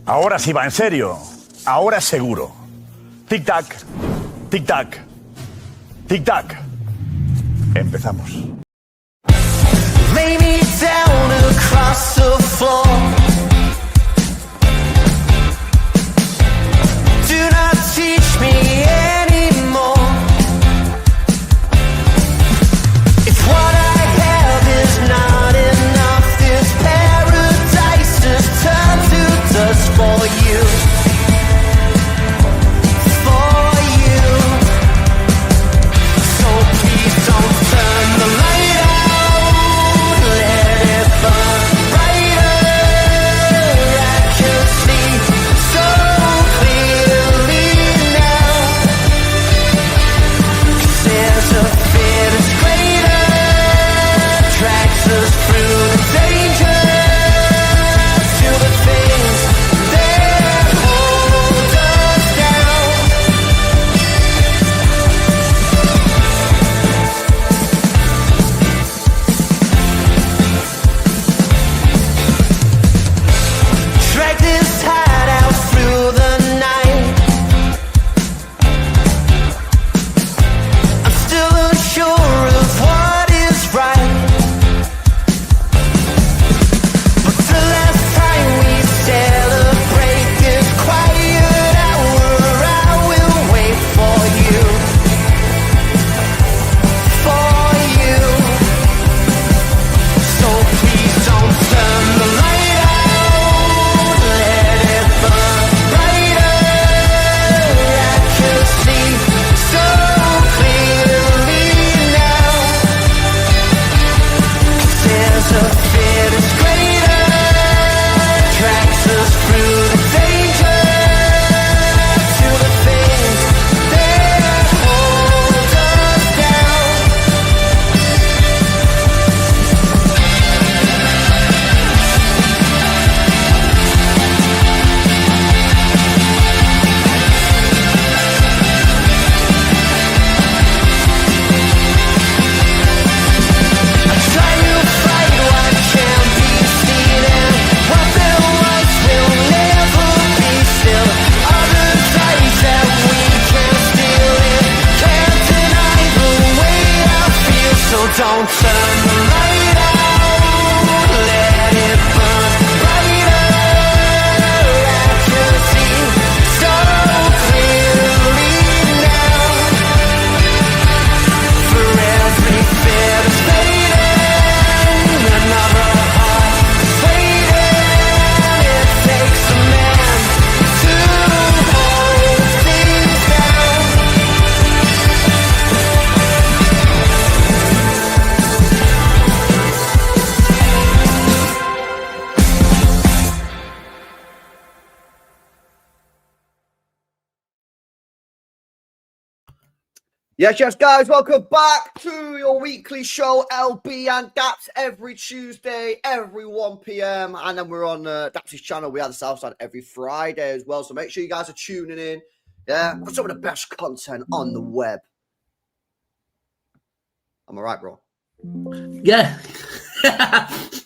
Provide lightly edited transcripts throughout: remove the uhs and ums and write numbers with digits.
Ahora sí va en serio. Ahora es seguro. Tic-tac, tic-tac, tic-tac. Empezamos. Lay me down across the floor. Do not teach me anymore. If what I have is not enough, this paradise has turned to dust for you. For you. So please don't turn the light out. Let it burn brighter. I can see so clearly now. 'Cause there's a fear that's greater, drags us through the danger, to the things that hold us down. Drag this tide out through the night. I'm still unsure of what is right. But the last time we celebrate this quiet hour, I will wait for you. For you. So please don't turn the light out. Let it burn brighter. I can see so clearly now. 'Cause there's a fear that's greater, drags us through the danger, to the things that hold us down. I try to fight what can't be seen, and what there was will never be still. Other ties that we can't steal, and can't deny the way I feel. So don't turn the light out. Let it burn brighter. I can see so clearly now. For every fear that's fading, another heart is waiting. It takes a man to hold things down. Yes, guys, welcome back to your weekly show, LB and DAPS, every Tuesday, every 1 p.m. And then we're on DAPS' channel. We have the Southside every Friday as well. So make sure you guys are tuning in. Yeah, for some of the best content on the web. Am I right, bro? Yeah.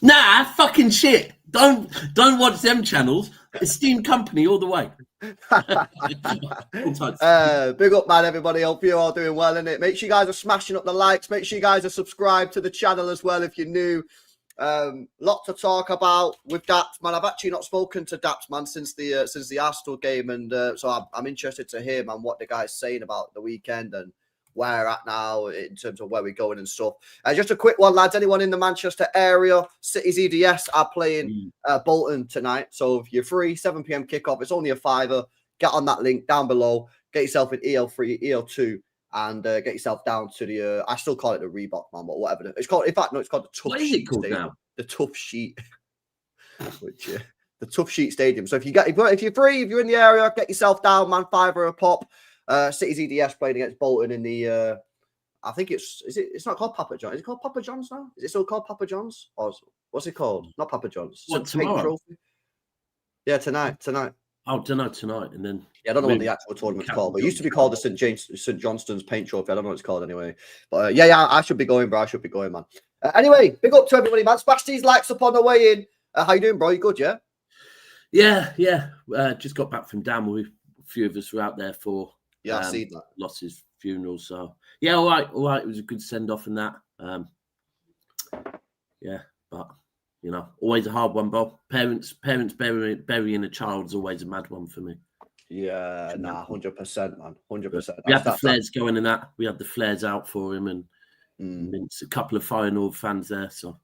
Nah, fucking shit. Don't watch them channels. Esteemed company all the way. Big up, man, everybody. Hope you're all doing well, innit? Make sure you guys are smashing up the likes. Make sure you guys are subscribed to the channel as well if you're new. Lot to talk about with DAPS, man. I've actually not spoken to DAPS, man, since the Arsenal game, and so I'm interested to hear, man, what the guy's saying about the weekend and where we're at now in terms of where we're going and stuff. Just a quick one, lads. Anyone in the Manchester area, City's EDS are playing Bolton tonight. So if you're free, 7 p.m. kickoff. It's only a £5. Get on that link down below. Get yourself an EL3, EL2, and get yourself down to the. I still call it the Reebok, man, but whatever. It's called. In fact, no, it's called the Tough What is Sheet it called Stadium. now? The Tough Sheet. Which the Tough Sheet Stadium. So if you're free, if you're in the area, get yourself down, man. £5 a pop. City's EDS playing against Bolton in the. I think it's not called Papa John's. Is it called Papa John's now? Is it still called Papa John's? Or what's it called? Not Papa John's. What, St. Pete tomorrow? Trophy. Yeah, tonight. Oh, tonight, and then Yeah, I don't know what the actual tournament's called, but it used to be called the St. Johnston's Paint Trophy. I don't know what it's called anyway. But yeah, I should be going, bro. I should be going, man. Anyway, big up to everybody, man. Smash these likes up on the way in. How you doing, bro? You good, yeah? Yeah. Just got back from Down. A few of us were out there for Yeah, I see that. Loss's funeral. So yeah, all right. It was a good send off in that. Yeah, but you know, always a hard one, Bob. Parents burying a child is always a mad one for me. Yeah, nah, 100%, man, 100%. We had the flares going in that. We had the flares out for him, and a couple of Feyenoord fans there, so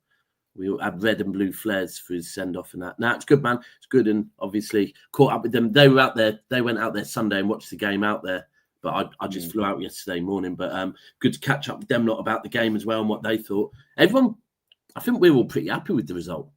we all had red and blue flares for his send off and that. Now it's good, man. It's good, and obviously caught up with them. They were out there. They went out there Sunday and watched the game out there. But I just flew out yesterday morning. But good to catch up with them lot about the game as well and what they thought. Everyone, I think we were all pretty happy with the result.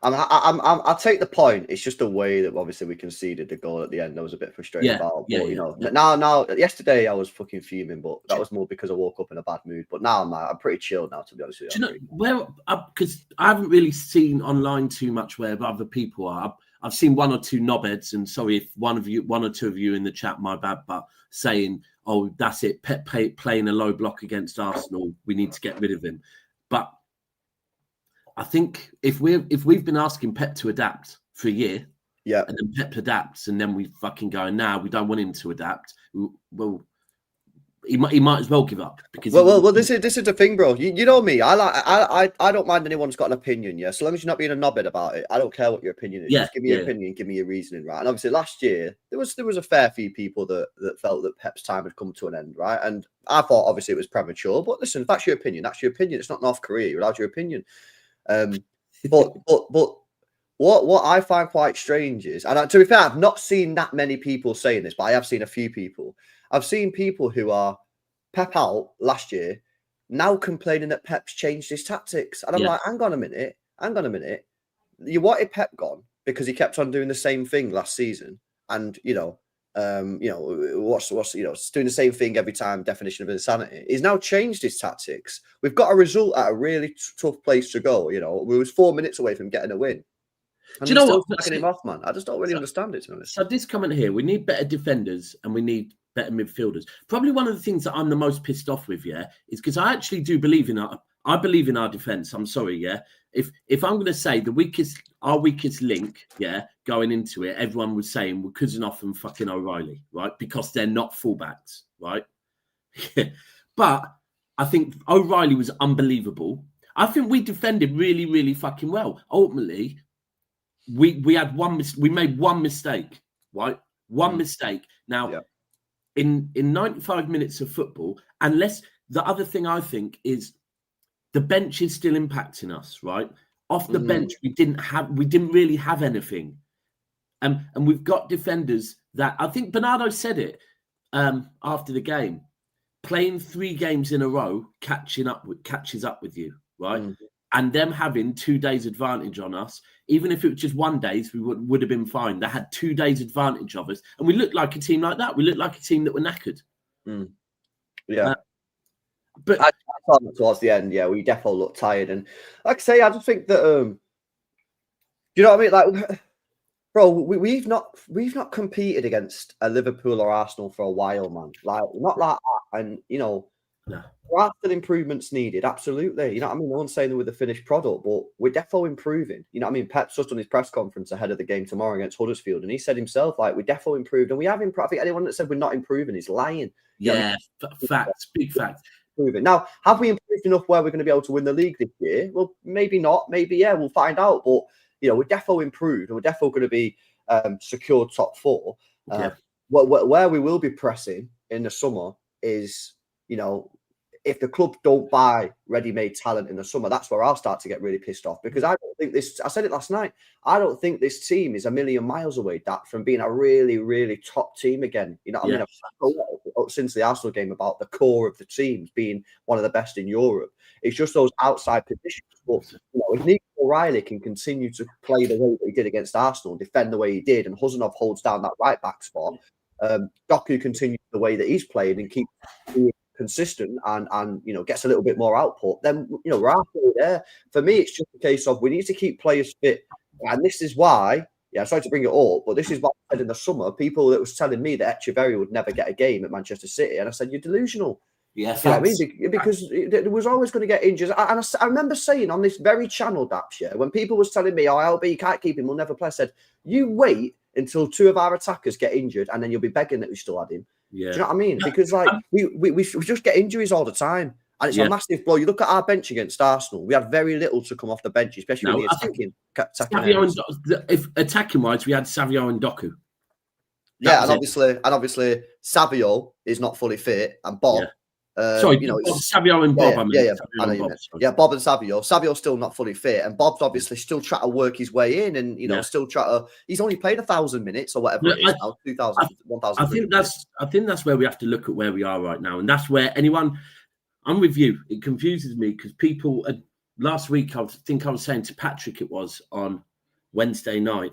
I'll take the point. It's just the way that obviously we conceded the goal at the end. I was a bit frustrated about. But, you know, now, yesterday I was fucking fuming, but that was more because I woke up in a bad mood. But now I'm pretty chilled now, to be honest with you. Do you know because I haven't really seen online too much where other people are. I've seen one or two knobheads, and sorry if one or two of you in the chat, my bad, but saying, "Oh, that's it, Pep playing a low block against Arsenal. We need to get rid of him." But I think if we've been asking Pep to adapt for a year, and then Pep adapts, and then we fucking go, "Now we don't want him to adapt." Well, he might as well give up because this is the thing, bro. You know me. I don't mind anyone's got an opinion. Yeah, so long as you're not being a knobhead about it, I don't care what your opinion is. Just give me your opinion, give me your reasoning, right? And obviously, last year there was a fair few people that felt that Pep's time had come to an end, right? And I thought obviously it was premature, but listen, if that's your opinion, that's your opinion. It's not North Korea. You're allowed your opinion. But what I find quite strange is, and to be fair, I've not seen that many people saying this, but I have seen a few people. I've seen people who are Pep out last year now complaining that Pep's changed his tactics. And I'm like, hang on a minute. You wanted Pep gone because he kept on doing the same thing last season. And, what's doing the same thing every time, definition of insanity. He's now changed his tactics. We've got a result at a really tough place to go. You know, we was 4 minutes away from getting a win. And do you know what? Taking him off, man. I just don't really understand it, to be honest. So this comment here, we need better defenders and we need better midfielders. Probably one of the things that I'm the most pissed off with, is because I actually do believe in our defense. I'm sorry, If I'm going to say our weakest link, going into it, everyone was saying we're Kuzanoff and fucking O'Reilly, right? Because they're not fullbacks, right? But I think O'Reilly was unbelievable. I think we defended really, really fucking well. Ultimately, we made one mistake, right? One mistake. Now, in 95 minutes of football, unless the other thing I think is the bench is still impacting us, right? Off the bench, we didn't really have anything. And we've got defenders that I think Bernardo said it after the game. Playing 3 games in a row catches up with you, right? And them having 2 days advantage on us, even if it was just 1 day, we would have been fine. They had 2 days advantage of us. And we looked like a team like that. We looked like a team that were knackered. But I thought towards the end, we definitely looked tired. And like I say, I just think that, you know what I mean? Like, bro, we've not competed against a Liverpool or Arsenal for a while, man. Like, not like that. And, you know, there are still improvements needed, absolutely. You know what I mean? No one's saying that we're the finished product, but we're definitely improving. You know what I mean? Pep's just done his press conference ahead of the game tomorrow against Huddersfield, and he said himself, like, we definitely improved, and we have improved. I think anyone that said we're not improving is lying. Facts, big facts. Now, have we improved enough where we're going to be able to win the league this year? Well, maybe not. Maybe, we'll find out. But, you know, we're definitely improved, and we're definitely going to be secured top 4. Where we will be pressing in the summer is, you know, if the club don't buy ready-made talent in the summer, that's where I'll start to get really pissed off, because I don't think I said it last night, I don't think this team is a million miles away, from being a really, really top team again. You know what I mean? I've talked a lot since the Arsenal game about the core of the teams being one of the best in Europe. It's just those outside positions. But, you know, if Nico O'Reilly can continue to play the way that he did against Arsenal, defend the way he did, and Huzanov holds down that right-back spot, Doku continues the way that he's playing and keeps being consistent and you know, gets a little bit more output, then, you know, we're halfway there. For me, it's just a case of we need to keep players fit. And this is why, sorry to bring it up, but this is what I said in the summer. People that was telling me that Echeverri would never get a game at Manchester City. And I said, you're delusional. Yeah, You know what I mean? facts. Because it was always going to get injured. And I remember saying on this very channel, DAPS, yeah, when people was telling me, oh, LB, you can't keep him, we'll never play. I said, you wait until 2 of our attackers get injured, and then you'll be begging that we still had him. Yeah. Do you know what I mean? Because like we just get injuries all the time. And it's a massive blow. You look at our bench against Arsenal, we had very little to come off the bench, especially with the attacking if attacking wise, we had Savio and Doku. And obviously Savio is not fully fit, and Bob. Savio and Bob. Bob and Savio. Savio's still not fully fit, and Bob's obviously still trying to work his way in, and still try to. He's only played 1,000 minutes or whatever it is now, 2,000, 1,000. I think that's where we have to look at where we are right now, and that's where anyone. I'm with you. It confuses me because people. Last week, I think I was saying to Patrick, it was on Wednesday night.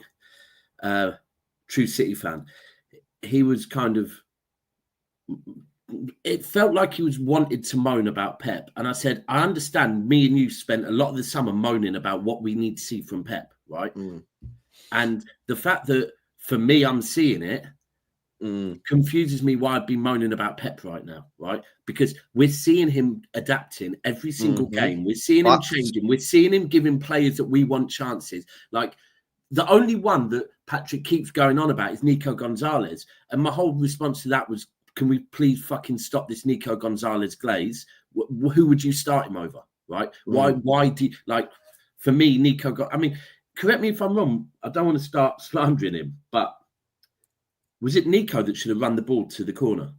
True City fan. He was kind of. It felt like he was wanted to moan about Pep. And I said, I understand me and you spent a lot of the summer moaning about what we need to see from Pep, right? And the fact that, for me, I'm seeing it confuses me why I'd be moaning about Pep right now, right? Because we're seeing him adapting every single game. We're seeing him changing. We're seeing him giving players that we want chances. Like, the only one that Patrick keeps going on about is Nico Gonzalez. And my whole response to that was, can we please fucking stop this Nico Gonzalez glaze? Who would you start him over, right? Why do you, like, for me, Nico, correct me if I'm wrong. I don't want to start slandering him, but was it Nico that should have run the ball to the corner?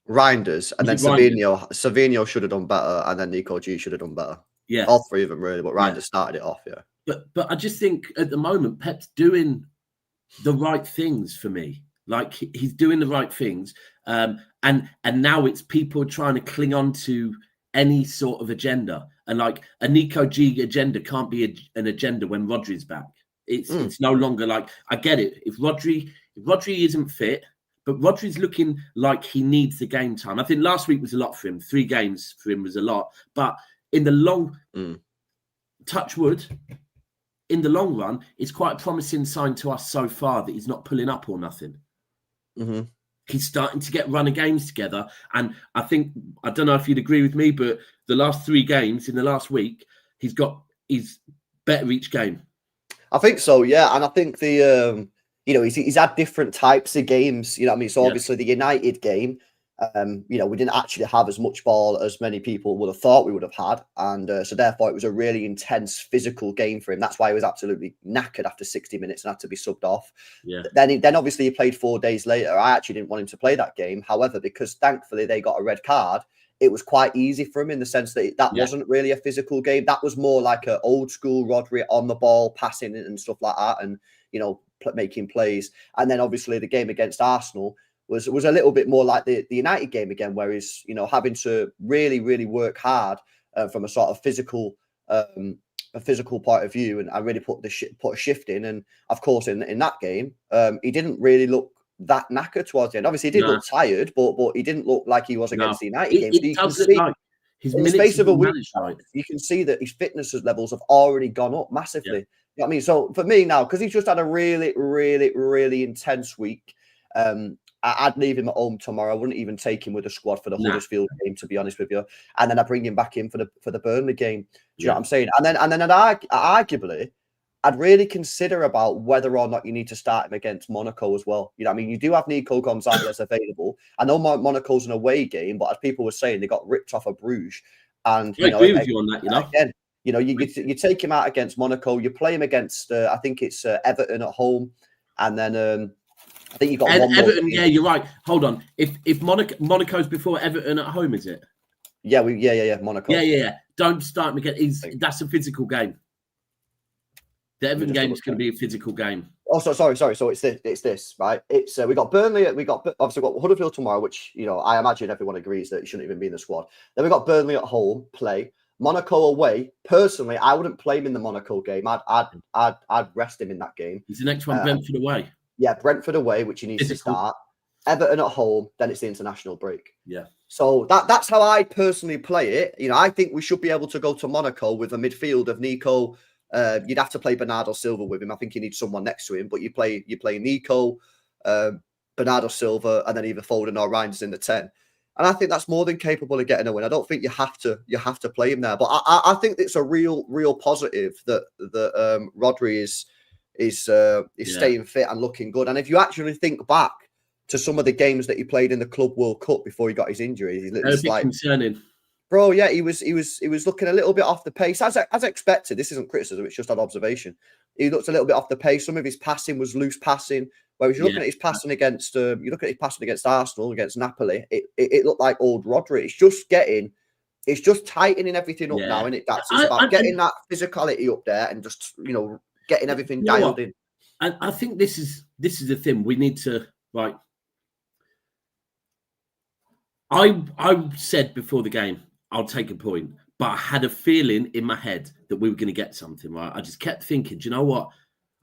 Reinders, and then Savinho should have done better, and then Nico G should have done better. Yeah. All three of them, really, but Reinders started it off, But I just think at the moment, Pep's doing the right things for me. Like, he's doing the right things. And now it's people trying to cling on to any sort of agenda. And like a Nico G agenda can't be an agenda when Rodri's back. It's no longer like, I get it. If Rodri isn't fit, but Rodri's looking like he needs the game time. I think last week was a lot for him. 3 games for him was a lot. But in the long touch wood, in the long run, it's quite a promising sign to us so far that he's not pulling up or nothing. He's starting to get run of games together. And I think, I don't know if you'd agree with me, but the last 3 games in the last week, he's better each game. I think so, yeah. And I think he's had different types of games, you know what I mean? So obviously the United game, we didn't actually have as much ball as many people would have thought we would have had. And so therefore it was a really intense physical game for him. That's why he was absolutely knackered after 60 minutes and had to be subbed off. Yeah. Then obviously he played 4 days later. I actually didn't want him to play that game. However, because thankfully they got a red card, it was quite easy for him in the sense that wasn't really a physical game. That was more like an old school Rodri on the ball, passing and stuff like that, and, making plays. And then obviously the game against Arsenal was a little bit more like the United game again, where he's, having to really, really work hard from a sort of physical point of view and really put a shift in. And of course, in that game, he didn't really look that knackered towards the end. Obviously, he did look tired, but he didn't look like he was against the United game. You can see his in the space of a week, you can see that his fitness levels have already gone up massively. Yeah. You know what I mean? So for me now, because he's just had a really, really, really intense week, I'd leave him at home tomorrow. I wouldn't even take him with the squad for the Huddersfield game, to be honest with you. And then I bring him back in for the Burnley game. Do you know what I'm saying? And then arguably, I'd really consider about whether or not you need to start him against Monaco as well. You know what I mean? You do have Nico Gonzalez available. I know Monaco's an away game, but as people were saying, they got ripped off of Bruges. And I agree with you on that, Again, you take him out against Monaco, you play him against, I think it's Everton at home. And then I think you got Everton. Yeah, you're right. Hold on. If Monaco's before Everton at home, is it? Yeah, Monaco. Yeah. Don't start him again. That's a physical game. The Everton game is going to be a physical game. Oh, sorry. So it's this, right? It's we got Burnley. Obviously we got Huddersfield tomorrow, which I imagine everyone agrees that he shouldn't even be in the squad. Then we got Burnley at home, play Monaco away. Personally, I wouldn't play him in the Monaco game. I'd rest him in that game. Is the next one Brentford away? Yeah, Brentford away, which he needs to start. Everton at home, then it's the international break. Yeah. So that's how I personally play it. I think we should be able to go to Monaco with a midfield of Nico. You'd have to play Bernardo Silva with him. I think you need someone next to him, but you play Nico, Bernardo Silva, and then either Foden or Reinders in the 10. And I think that's more than capable of getting a win. I don't think you have to play him there. But I think it's a real positive that Rodri is staying fit and looking good. And if you actually think back to some of the games that he played in the Club World Cup before he got his injury, it's like concerning. Bro, yeah, he was looking a little bit off the pace as expected. This isn't criticism; it's just an observation. He looked a little bit off the pace. Some of his passing was loose passing. Whereas you're looking at his passing against, Arsenal, against Napoli, it looked like old Rodri. It's just tightening everything up now, isn't it? It's about getting that physicality up there and just getting everything dialed in. And I think this is the thing we need to like. I said before the game, I'll take a point, but I had a feeling in my head that we were going to get something, right? I just kept thinking, do you know what?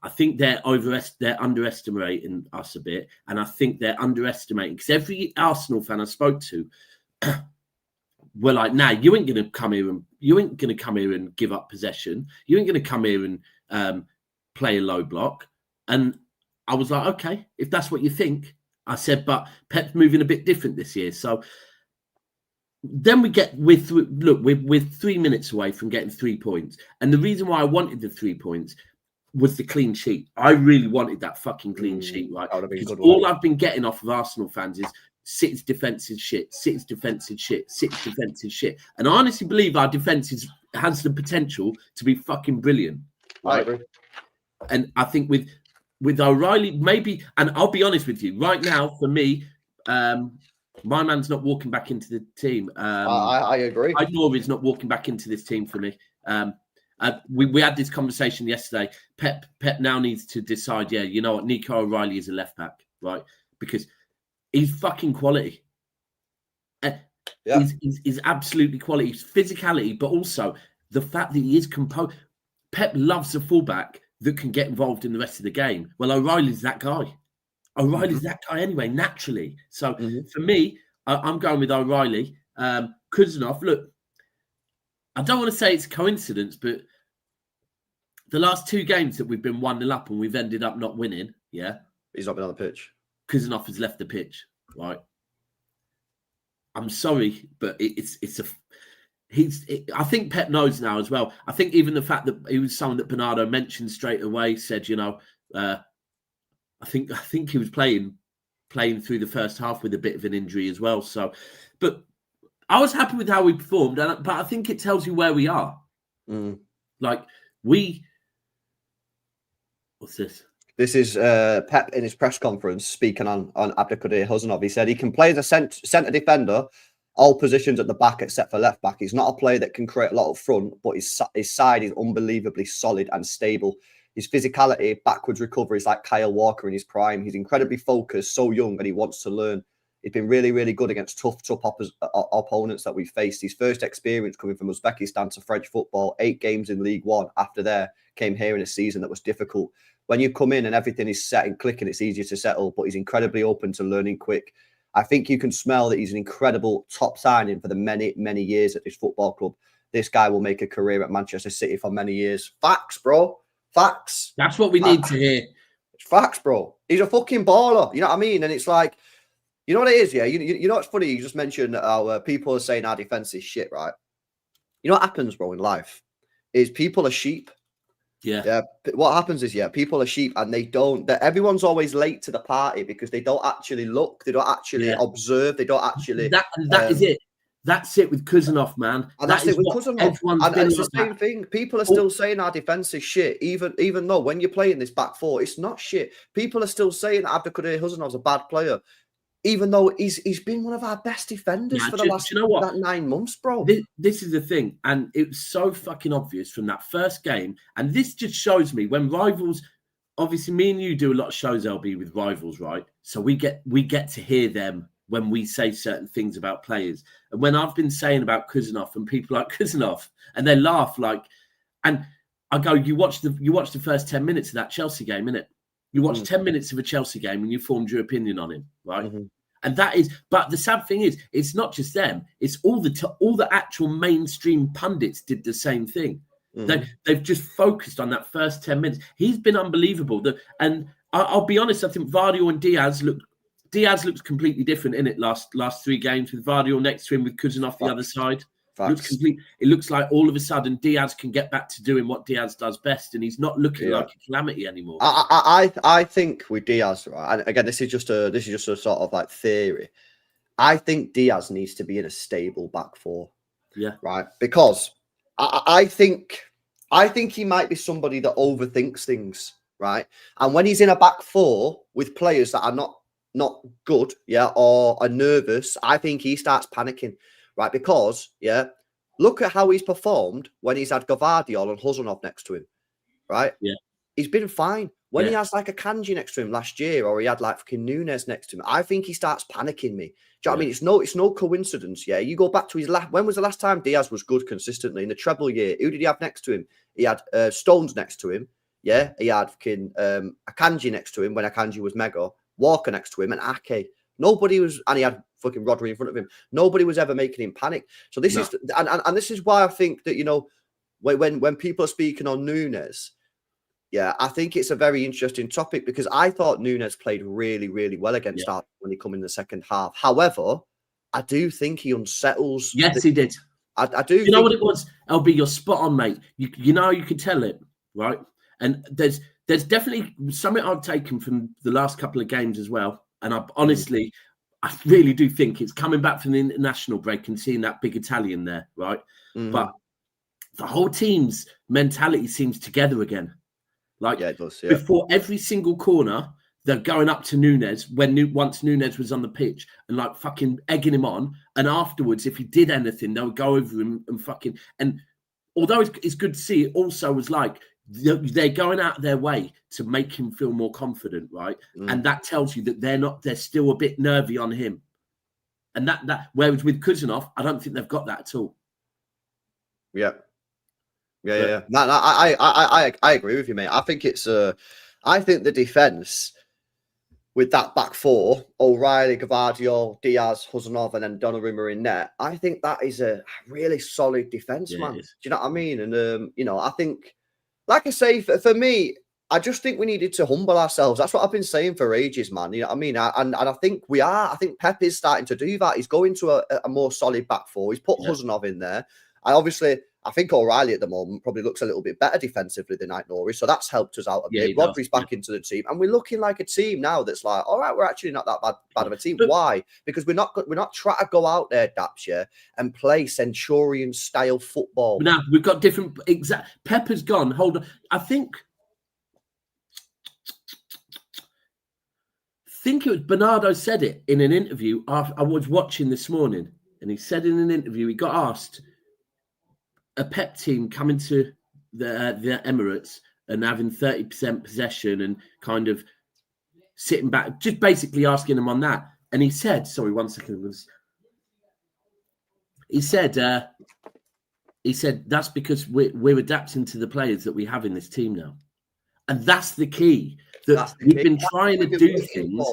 I think they're underestimating us a bit, and I think they're underestimating because every Arsenal fan I spoke to were like, "Nah, you ain't gonna come here and give up possession. You ain't gonna come here and play a low block." And I was like, "Okay, if that's what you think," I said, "But Pep's moving a bit different this year." So then we're 3 minutes away from getting 3 points, and the reason why I wanted the 3 points was the clean sheet. I really wanted that fucking clean sheet, right? Because all I've been getting off of Arsenal fans is City's defence is shit, City's defence is shit, City's defence is shit. And I honestly believe our defence has the potential to be fucking brilliant. Right? I agree. And I think with O'Reilly, maybe, and I'll be honest with you, right now, for me, my man's not walking back into the team. I agree. Idore's not walking back into this team for me. We had this conversation yesterday. Pep now needs to decide, you know what, Nico O'Reilly is a left back, right? Because he's fucking quality. He's absolutely quality. He's physicality, but also the fact that he is composed. Pep loves a fullback that can get involved in the rest of the game. Well, O'Reilly's that guy. O'Reilly's that guy anyway, naturally. So for me, I'm going with O'Reilly. Kuzanov, look, I don't want to say it's coincidence, but the last 2 games that we've been 1-0 up and we've ended up not winning, he's not been on the pitch. Kuzanov has left the pitch, right? I'm sorry, but I think Pep knows now as well. I think even the fact that he was someone that Bernardo mentioned straight away, said, I think he was playing through the first half with a bit of an injury as well. So, but I was happy with how we performed, but I think it tells you where we are. Like what's this? This is Pep in his press conference speaking on Abdelkader Huzanov. He said he can play as a centre defender, all positions at the back except for left back. He's not a player that can create a lot up front, but his side is unbelievably solid and stable. His physicality, backwards recovery is like Kyle Walker in his prime. He's incredibly focused, so young, and he wants to learn. He's been really, really good against tough opponents that we faced. His first experience coming from Uzbekistan to French football, 8 games in League One. After there, came here in a season that was difficult. When you come in and everything is set and clicking, it's easier to settle, but he's incredibly open to learning quick. I think you can smell that he's an incredible top signing for the many, many years at this football club. This guy will make a career at Manchester City for many years. Facts, bro. Facts. That's what we need to hear. Facts, bro. He's a fucking baller. You know what I mean? And it's like, you know what it is, yeah? You know what's funny? You just mentioned how people are saying our defense is shit, right? You know what happens, bro, in life? Is people are sheep. Yeah. What happens is, people are sheep and everyone's always late to the party because they don't actually look, they don't actually observe, they don't actually. That is it. That's it with Kuzanov, man. And that's it with Kuzanov. And it's the same thing. People are still saying our defense is shit, even though when you're playing this back four, it's not shit. People are still saying that Abdelkader Huzanov's a bad player, even though he's been one of our best defenders for the last 9 months, bro. This is the thing, and it was so fucking obvious from that first game. And this just shows me when rivals. Obviously, me and you do a lot of shows, LB, with rivals, right? So we get to hear them when we say certain things about players. And when I've been saying about Kuzanov and people like Kuzanov, and they laugh and I go, you watch the first 10 minutes of that Chelsea game, innit? You watch 10 minutes of a Chelsea game and you formed your opinion on him, right? And that is, but the sad thing is, it's not just them. It's all the actual mainstream pundits did the same thing. They've just focused on that first 10 minutes. He's been unbelievable. And I'll be honest, I think Vardy and Diaz looked Diaz looks completely different in it. Last 3 games with Vardy next to him, with Cousin off the other side. Looks complete. It looks like all of a sudden Diaz can get back to doing what Diaz does best, and he's not looking like a calamity anymore. I think with Diaz, right, and again, this is just a sort of like theory. I think Diaz needs to be in a stable back four. Yeah. Right. Because I think he might be somebody that overthinks things. Right. And when he's in a back four with players that are not good, or are nervous, I think he starts panicking. Right, because, look at how he's performed when he's had Gvardiol and Huzanov next to him, right? Yeah. He's been fine. When he has like a Kanji next to him last year, or he had like fucking Nunes next to him, I think he starts panicking me. Do you know what I mean? It's no coincidence, You go back to his when was the last time Diaz was good consistently? In the treble year, who did he have next to him? He had Stones next to him, He had fucking Akanji next to him when Akanji was mega, Walker next to him, and Ake. Nobody was, and he had fucking Rodri in front of him. Nobody was ever making him panic. So this is, and this is why I think that, when people are speaking on Nunes, I think it's a very interesting topic, because I thought Nunes played really, really well against Arsenal when he come in the second half. However, I do think he unsettles. Yes, he did. I do. You know what it was? LB, you're spot on, mate. You could tell it, right? And there's definitely something I've taken from the last couple of games as well. And I really do think it's coming back from the international break and seeing that big Italian there, right? Mm-hmm. But the whole team's mentality seems together again. Like, it does, before every single corner, they're going up to Nunes once Nunes was on the pitch and like fucking egging him on. And afterwards, if he did anything, they would go over him and fucking. And although it's good to see, it also was like, they're going out of their way to make him feel more confident, right? And that tells you that they're still a bit nervy on him. And that whereas with Kuzanov, I don't think they've got that at all. Yeah. No, I agree with you, mate. I think I think the defense with that back four, O'Reilly, Gvardiol, Diaz, Huzanov, and then Donnarumma in net, I think that is a really solid defense, man. Do you know what I mean? And I think, like I say, for me, I just think we needed to humble ourselves. That's what I've been saying for ages, man. You know what I mean? And I think we are. I think Pep is starting to do that. He's going to a more solid back four. He's put Huzanov in there. I think O'Reilly at the moment probably looks a little bit better defensively than Aït-Nouri, so that's helped us out a bit. Rodri's back into the team, and we're looking like a team now that's like, all right, we're actually not that bad of a team. Why? Because we're not trying to go out there, DAPS, and play Centurion-style football. Now, we've got different... Pep has gone. Hold on. I think it was Bernardo said it in an interview I was watching this morning, and he said in an interview, he got asked... a Pep team coming to the Emirates and having 30% possession and kind of sitting back, just basically asking them on that. And he said, sorry, 1 second. He said that's because we're adapting to the players that we have in this team now. And that's the key. We've been trying to do things.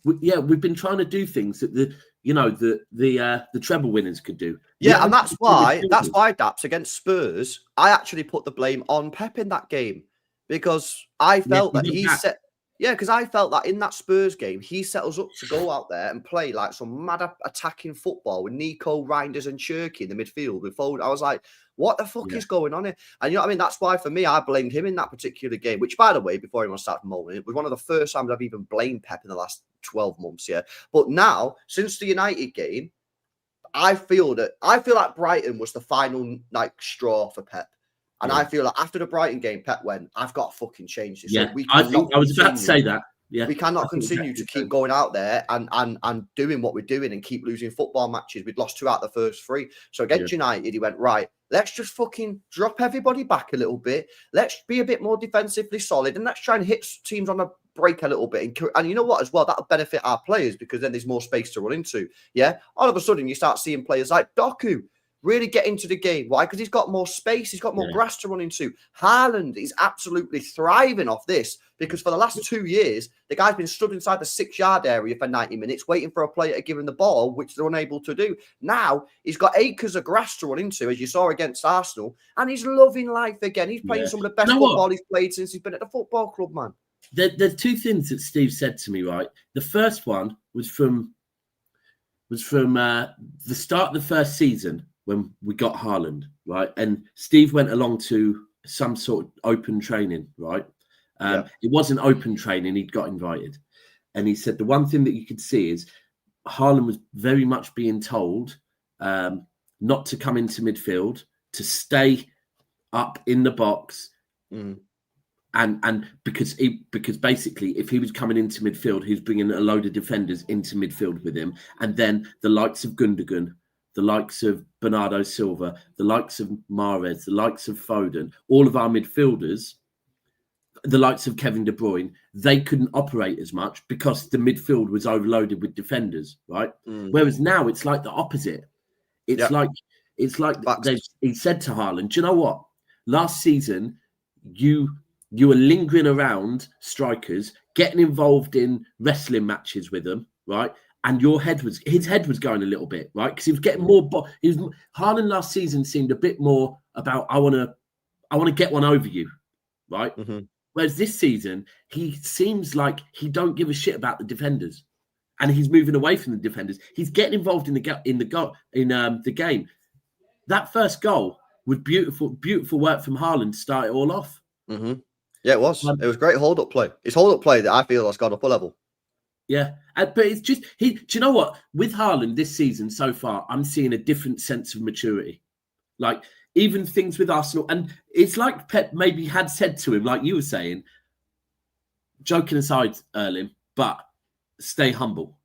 We've been trying to do things that the treble winners could do. Yeah, and that's why DAPS against Spurs, I actually put the blame on Pep in that game, because I felt because I felt that in that Spurs game, he set us up to go out there and play like some mad attacking football with Nico, Reinders and Cherky in the midfield. I was like, what the fuck is going on here? And you know what I mean? That's why, for me, I blamed him in that particular game, which, by the way, before anyone started moaning, it was one of the first times I've even blamed Pep in the last 12 months, But now, since the United game, I feel like Brighton was the final straw for Pep. And I feel like after the Brighton game, Pep went, I've got to fucking change this. Yeah, so I was about to say that. Yeah, we cannot continue to keep going out there and doing what we're doing and keep losing football matches. We'd lost 2 out of the first 3. So against United, he went, right, let's just fucking drop everybody back a little bit. Let's be a bit more defensively solid, and let's try and hit teams on a break a little bit. And you know what, as well, that'll benefit our players, because then there's more space to run into. Yeah, all of a sudden you start seeing players like Doku really get into the game. Why? Because he's got more space. He's got more grass to run into. Haaland is absolutely thriving off this, because for the last 2 years, the guy's been stood inside the 6-yard area for 90 minutes waiting for a player to give him the ball, which they're unable to do. Now, he's got acres of grass to run into, as you saw against Arsenal, and he's loving life again. He's playing some of the best football he's played since he's been at the football club, man. There's two things that Steve said to me, right? The first one was from the start of the first season when we got Haaland, right? And Steve went along to some sort of open training, right? It wasn't open training, he'd got invited. And he said the one thing that you could see is Haaland was very much being told not to come into midfield, to stay up in the box. And because basically if he was coming into midfield, he was bringing a load of defenders into midfield with him. And then the likes of Gundogan, the likes of Bernardo Silva, the likes of Mahrez, the likes of Foden, all of our midfielders, the likes of Kevin De Bruyne, they couldn't operate as much because the midfield was overloaded with defenders, right? Whereas now it's like the opposite. It's like he said to Haaland, do you know what? Last season, you were lingering around strikers, getting involved in wrestling matches with them, right? And his head was going a little bit, right? Because he was getting more. Haaland last season seemed a bit more about I want to get one over you, right? Whereas this season he seems like he don't give a shit about the defenders, and he's moving away from the defenders. He's getting involved in the game. That first goal was beautiful work from Haaland to start it all off. Yeah, it was. It was great hold-up play. It's hold-up play that I feel has gone up a level. Yeah, but it's just do you know what? With Haaland this season so far, I'm seeing a different sense of maturity. Like even things with Arsenal, and it's like Pep maybe had said to him, like you were saying, joking aside, Erling, but stay humble.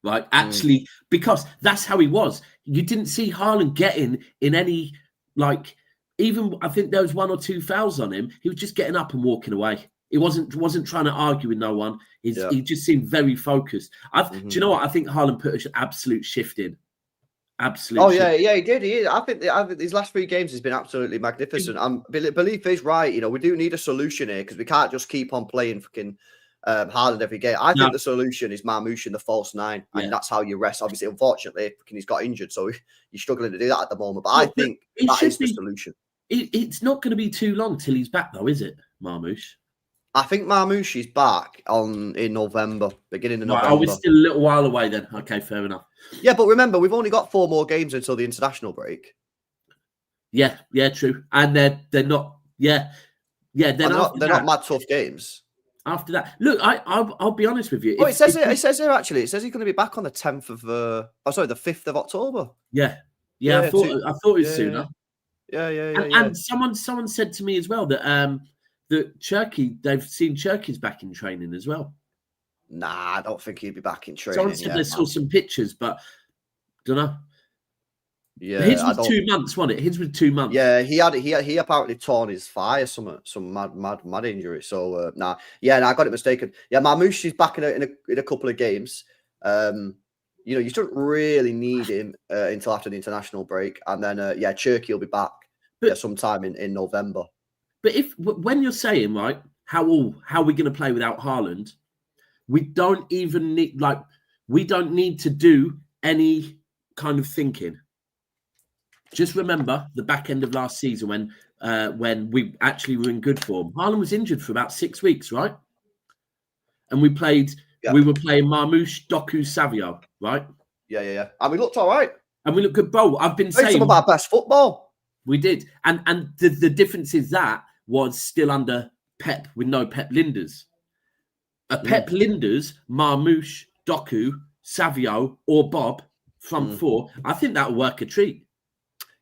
Like actually, because that's how he was. You didn't see Haaland getting in any like. Even I think there was one or two fouls on him. He was just getting up and walking away. He wasn't trying to argue with no one. He just seemed very focused. Do you know what? I think Haaland put an absolute shift in. Absolutely. Yeah, he did. I think these last 3 games has been absolutely magnificent. Belief is right. You know, we do need a solution here because we can't just keep on playing fucking Haaland every game. I think the solution is Marmoush in the false 9, and that's how you rest. Obviously, unfortunately, he's got injured, so you're struggling to do that at the moment. But I think that is the solution. It's not going to be too long till he's back, though, is it, Marmoush? I think Marmoush is back in November, beginning of November. Oh, we're still a little while away then. Okay, fair enough. Yeah, but remember, we've only got 4 more games until the international break. Yeah, true. And they're not. They're not mad tough games. After that, look, I'll be honest with you. It says here actually. It says he's going to be back on the 10th of the 5th of October. Yeah. I thought it was sooner. Yeah. And someone said to me as well that Turkey, they've seen Turkey's back in training as well. Nah, I don't think he'd be back in training. Someone said they saw some pictures, but don't know. Yeah, his was 2 months, wasn't it? His was 2 months. Yeah, he apparently torn his thigh or some mad injury. So I got it mistaken. Yeah, Marmoush is back in a couple of games. You know, you don't really need him until after the international break, and then Turkey will be back sometime in November. But when you're saying right, how are we going to play without Haaland? We don't need to do any kind of thinking. Just remember the back end of last season when we actually were in good form. Haaland was injured for about 6 weeks, right? And we were playing Marmoush, Doku, Savio, right? Yeah. And we looked all right. And we looked good, bro. I've been saying some of our best football. We did. And the difference is that was still under Pep with no Pep Linders. Pep Linders, Marmoush, Doku, Savio, or Bob front 4. I think that'll work a treat.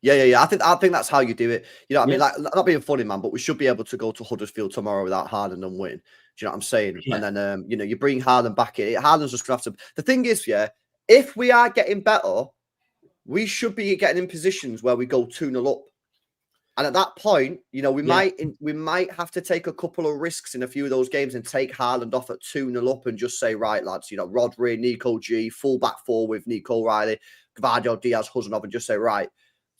Yeah. I think that's how you do it. You know what I mean? Like, not being funny, man, but we should be able to go to Huddersfield tomorrow without Haaland and win. Do you know what I'm saying? Yeah. And then, you bring Haaland back in. Haaland's just going to have to... The thing is, if we are getting better, we should be getting in positions where we go 2-0 up. And at that point, we might have to take a couple of risks in a few of those games and take Haaland off at 2-0 up and just say, right, lads, Rodri, Nico G, full back 4 with Nico Riley, Gvardio, Diaz, Huzanov, and just say, right,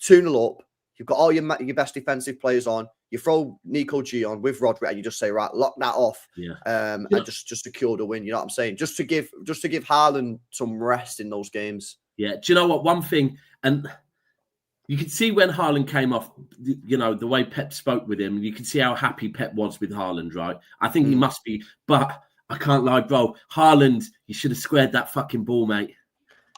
2-0 up. You've got all your best defensive players on. You throw Nico G on with Rodri, and you just say, right, lock that off, and just secure the win. You know what I'm saying? Just to give Haaland some rest in those games. Yeah. Do you know what? One thing, and You could see when Haaland came off, you know, the way Pep spoke with him. You could see how happy Pep was with Haaland, right? I think he must be, but I can't lie, bro. Haaland, you should have squared that fucking ball, mate.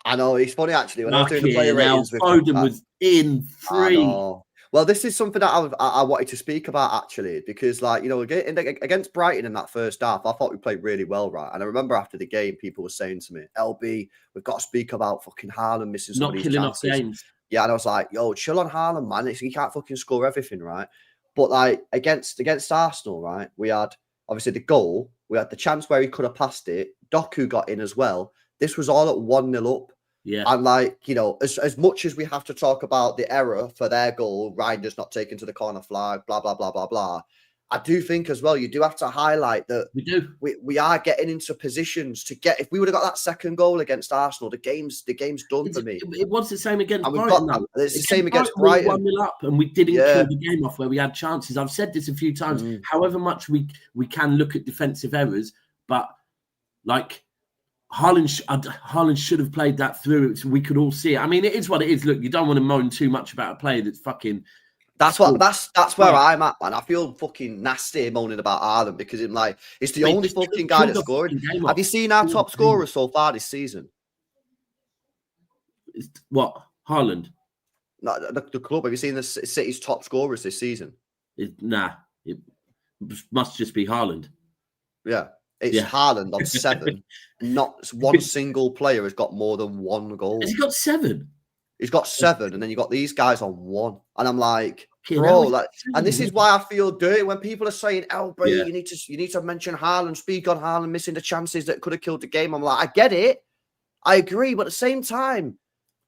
I know, it's funny actually. When I was doing the player ratings with Foden was in free. I know. Well, this is something that I wanted to speak about actually, because like, you know, against Brighton in that first half, I thought we played really well, right? And I remember after the game, people were saying to me, LB, we've got to speak about fucking Haaland missing some of these killing chances. off games. Yeah, and I was like, yo, chill on Haaland, man. He can't fucking score everything, right? But like against Arsenal, right? We had obviously the goal, we had the chance where he could have passed it. Doku got in as well. This was all at 1-0 up. Yeah. And like, you know, as much as we have to talk about the error for their goal, Reinders not taken to the corner flag, blah, blah, blah, blah, blah. I do think as well, you do have to highlight that we are getting into positions to get, if we would have got that second goal against Arsenal, the game's done for me. It was the same against Brighton. It's the same against Brighton. 1-0 up and we didn't kill the game off where we had chances. I've said this a few times, however much we can look at defensive errors, but like Haaland should have played that through so we could all see it. I mean, it is what it is. Look, you don't want to moan too much about a player that's fucking... That's where I'm at, man. I feel fucking nasty moaning about Haaland because it's the only fucking guy that's scoring. Have you seen our top scorer so far this season? What? Haaland? No, the club. Have you seen the City's top scorers this season? It must just be Haaland. Yeah. It's Haaland on 7. Not one single player has got more than 1 goal. Has he got 7? He's got 7, and then you got these guys on 1. And I'm like, bro, like, and this is why I feel dirty when people are saying, "Oh, bro, you need to mention Haaland, speak on Haaland missing the chances that could have killed the game." I'm like, I get it, I agree, but at the same time,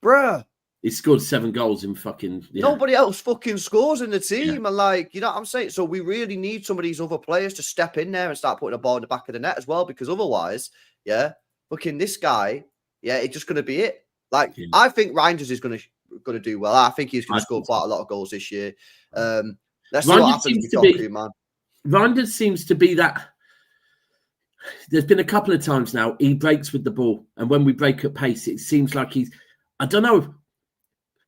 bruh, he scored 7 goals in fucking... Nobody else fucking scores in the team. And like, you know what I'm saying? So we really need some of these other players to step in there and start putting a ball in the back of the net as well, because otherwise, fucking this guy, it's just going to be it. Like, I think Reinders is going to do well. I think he's going to score quite a lot of goals this year. Let's see what happens with Doku, man. Reinders seems to be that... There's been a couple of times now he breaks with the ball, and when we break at pace, it seems like he's... I don't know...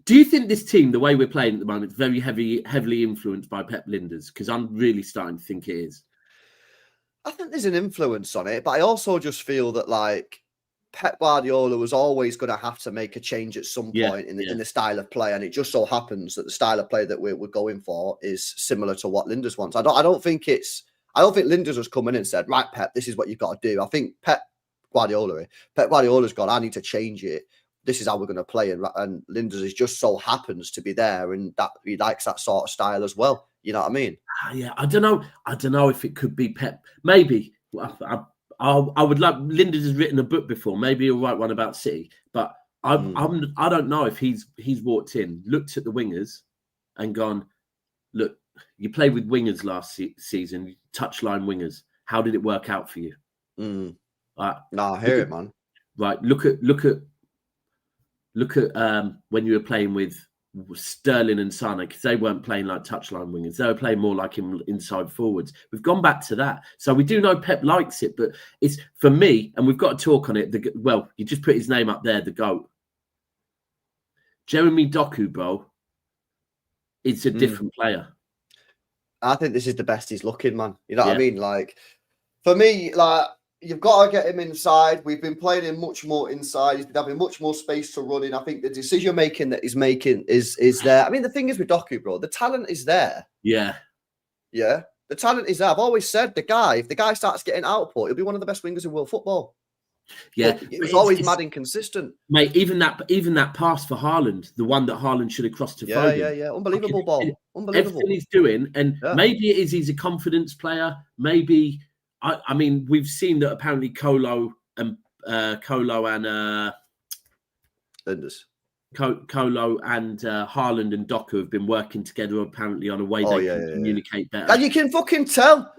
Do you think this team, the way we're playing at the moment, is very heavily influenced by Pep Linders? Because I'm really starting to think it is. I think there's an influence on it, but I also just feel that like Pep Guardiola was always going to have to make a change at some point in the style of play, and it just so happens that the style of play that we're going for is similar to what Linders wants. I don't think Linders has come in and said, "Right, Pep, this is what you've got to do." I think Pep Guardiola's gone, "I need to change it. This is how we're going to play," and Linders is just so happens to be there, and that he likes that sort of style as well. You know what I mean? Yeah, I don't know if it could be Pep. Maybe I would like... Linders has written a book before. Maybe he'll write one about City, but I don't know if he's walked in, looked at the wingers, and gone, "Look, you played with wingers last season, touchline wingers. How did it work out for you?" No, I hear it, man. Right, look at when you were playing with Sterling and Sane, because they weren't playing like touchline wingers. They were playing more like inside forwards. We've gone back to that. So we do know Pep likes it, but it's, for me, and we've got to talk on it, you just put his name up there, the GOAT. Jeremy Doku, bro, it's a different player. I think this is the best he's looking, man. You know what I mean? Like, for me, like, you've got to get him inside. We've been playing him much more inside. He's been having much more space to run in. I think the decision making that he's making is there. I mean, the thing is with Doku, bro, the talent is there. Yeah. Yeah. The talent is there. I've always said if the guy starts getting output, he'll be one of the best wingers in world football. Yeah. It was always mad inconsistent. Mate, even that pass for Haaland, the one that Haaland should have crossed to Foden. Yeah. Unbelievable ball. Unbelievable. Everything he's doing, and maybe it is he's a confidence player. Maybe... I mean, we've seen that apparently Colo and Linders. Colo and Haaland and Doku have been working together apparently on a way they can communicate better. And you can fucking tell.